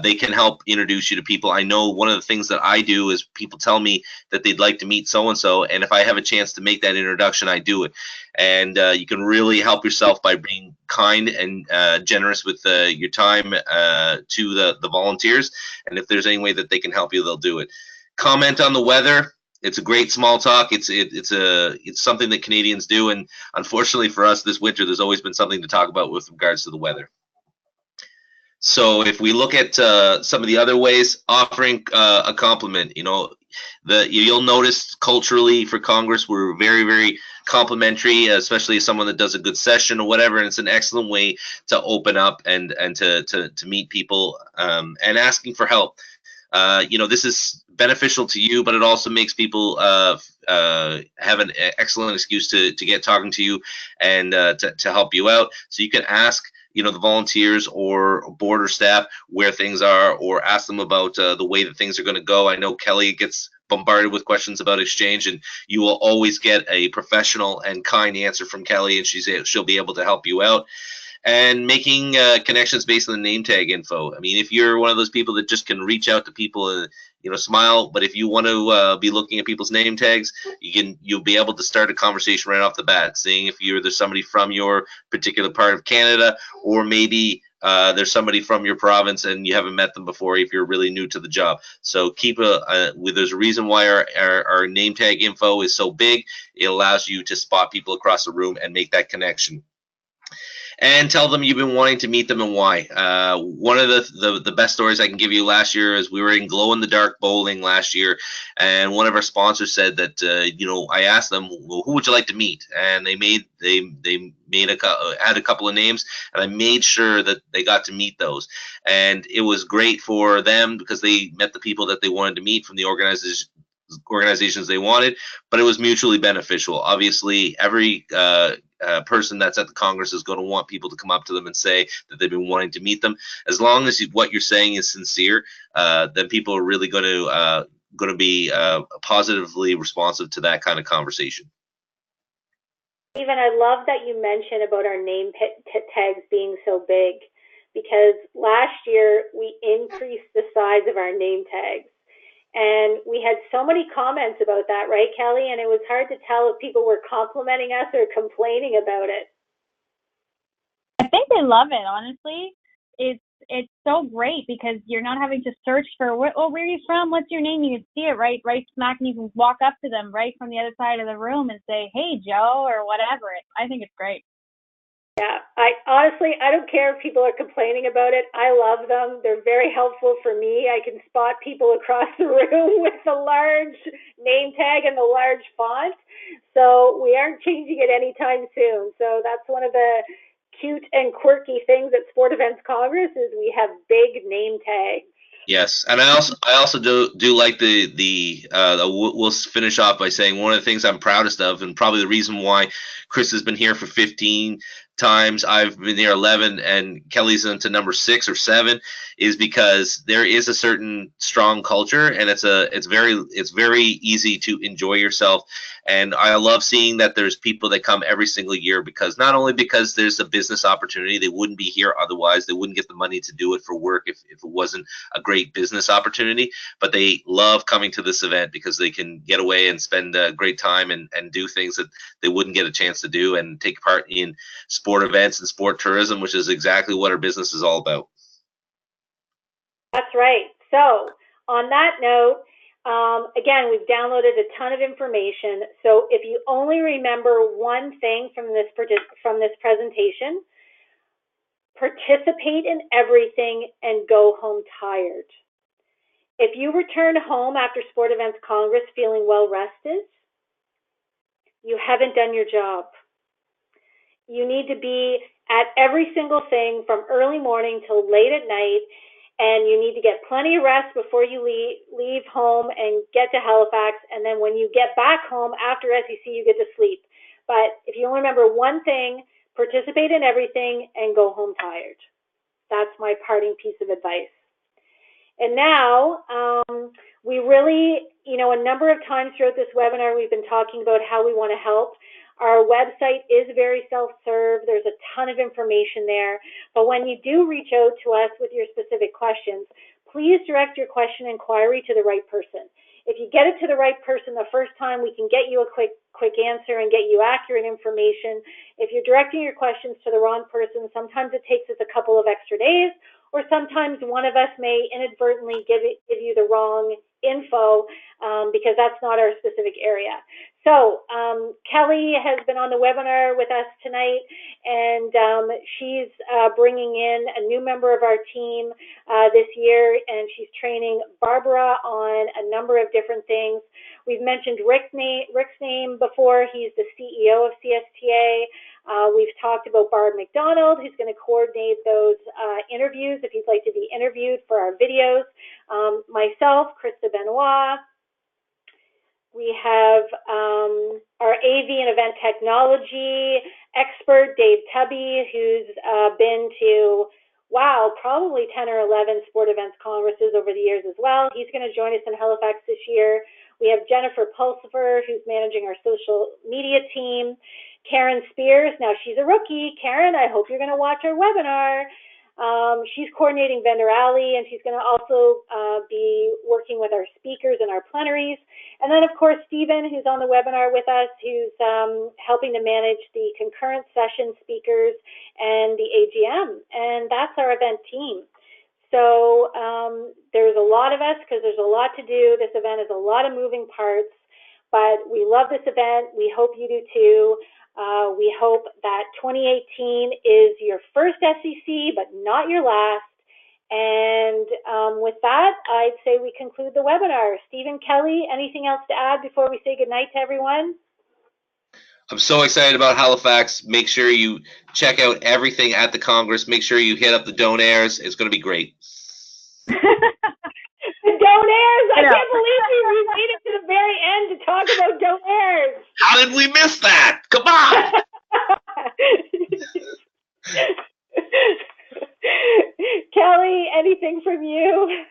They can help introduce you to people. I know one of the things that I do is people tell me that they'd like to meet so-and-so, and if I have a chance to make that introduction, I do it. And you can really help yourself by being kind and generous with your time to the volunteers. And if there's any way that they can help you, they'll do it. Comment on the weather. It's a great small talk. It's something that Canadians do, and unfortunately for us this winter, there's always been something to talk about with regards to the weather. So if we look at some of the other ways, offering a compliment, you'll notice culturally for Congress, we're very, very complimentary, especially as someone that does a good session or whatever. And it's an excellent way to open up and to meet people, and asking for help. This is beneficial to you, but it also makes people have an excellent excuse to get talking to you and to help you out. So you can ask the volunteers or board or staff where things are, or ask them about the way that things are going to go. I know Kelly gets bombarded with questions about exchange, and you will always get a professional and kind answer from Kelly, and she'll be able to help you out. And making connections based on the name tag info. I mean, if you're one of those people that just can reach out to people and smile, but if you want to be looking at people's name tags, you'll be able to start a conversation right off the bat, seeing if there's somebody from your particular part of Canada, or maybe there's somebody from your province and you haven't met them before if you're really new to the job. So there's a reason why our name tag info is so big. It allows you to spot people across the room and make that connection. And tell them you've been wanting to meet them and why. One of the best stories I can give you last year is we were in glow-in-the-dark bowling last year, and one of our sponsors said that I asked them, well, who would you like to meet? And they had a couple of names, and I made sure that they got to meet those. And it was great for them because they met the people that they wanted to meet from the organizations they wanted, but it was mutually beneficial. Obviously, every person that's at the Congress is going to want people to come up to them and say that they've been wanting to meet them. As long as what you're saying is sincere, then people are really going to be positively responsive to that kind of conversation. Stephen, I love that you mentioned about our name tags being so big, because last year we increased the size of our name tags. And we had so many comments about that, right, Kelly? And it was hard to tell if people were complimenting us or complaining about it. I think they love it, honestly. It's so great because you're not having to search for, where are you from? What's your name? You can see it right smack, and you can walk up to them right from the other side of the room and say, hey, Joe, or whatever. I think it's great. Yeah, I don't care if people are complaining about it. I love them. They're very helpful for me. I can spot people across the room with the large name tag and the large font. So we aren't changing it anytime soon. So that's one of the cute and quirky things at Sport Events Congress is we have big name tags. Yes, and I also do like we'll finish off by saying one of the things I'm proudest of, and probably the reason why Chris has been here for 15 times, I've been here 11, and Kelly's into number 6 or 7, is because there is a certain strong culture, and it's very easy to enjoy yourself. And I love seeing that there's people that come every single year, because not only because there's a business opportunity, they wouldn't be here otherwise, they wouldn't get the money to do it for work if it wasn't a great business opportunity, but they love coming to this event because they can get away and spend a great time and do things that they wouldn't get a chance to do, and take part in sport events and sport tourism, which is exactly what our business is all about. That's right. So on that note, again, we've downloaded a ton of information. So if you only remember one thing from this presentation, participate in everything and go home tired. If you return home after Sport Events Congress feeling well rested, you haven't done your job. You need to be at every single thing from early morning till late at night, and you need to get plenty of rest before you leave home and get to Halifax. And then when you get back home after SEC, you get to sleep. But if you only remember one thing, participate in everything and go home tired. That's my parting piece of advice. And now, we really, a number of times throughout this webinar, we've been talking about how we want to help. Our website is very self-serve. There's a ton of information there. But when you do reach out to us with your specific questions, please direct your question inquiry to the right person. If you get it to the right person the first time, we can get you a quick answer and get you accurate information. If you're directing your questions to the wrong person, sometimes it takes us a couple of extra days, or sometimes one of us may inadvertently give you the wrong info because that's not our specific area. So Kelly has been on the webinar with us tonight, and she's bringing in a new member of our team this year, and she's training Barbara on a number of different things. We've mentioned Rick's name before. He's the CEO of CSTA. We've talked about Barb McDonald, who's going to coordinate those interviews if you'd like to be interviewed for our videos. Myself, Krista Benoit. We have our AV and event technology expert, Dave Tubby, who's been to, wow, probably 10 or 11 sport events congresses over the years as well. He's going to join us in Halifax this year. We have Jennifer Pulsifer, who's managing our social media team. Karen Spears, now she's a rookie. Karen, I hope you're going to watch our webinar. She's coordinating Vendor Alley, and she's going to also be working with our speakers and our plenaries. And then, of course, Stephen, who's on the webinar with us, who's helping to manage the concurrent session speakers and the AGM. And that's our event team. So there's a lot of us because there's a lot to do. This event is a lot of moving parts, but we love this event. We hope you do too. We hope that 2018 is your first SEC, but not your last. And with that, I'd say we conclude the webinar. Stephen, Kelly, anything else to add before we say goodnight to everyone? I'm so excited about Halifax. Make sure you check out everything at the Congress. Make sure you hit up the donairs. It's going to be great. The donairs! I can't believe we made it to the very end to talk about donairs. How did we miss that? Come on! Kelly, anything from you?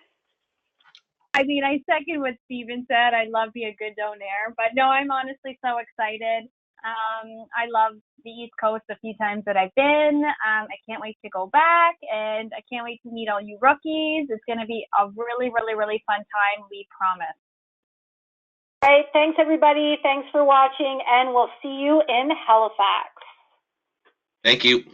I mean, I second what Stephen said. I'd love to be a good donaire, but no, I'm honestly so excited. I love the East Coast a few times that I've been. I can't wait to go back, and I can't wait to meet all you rookies. It's going to be a really, really, really fun time, we promise. All right, thanks everybody. Thanks for watching, and we'll see you in Halifax. Thank you.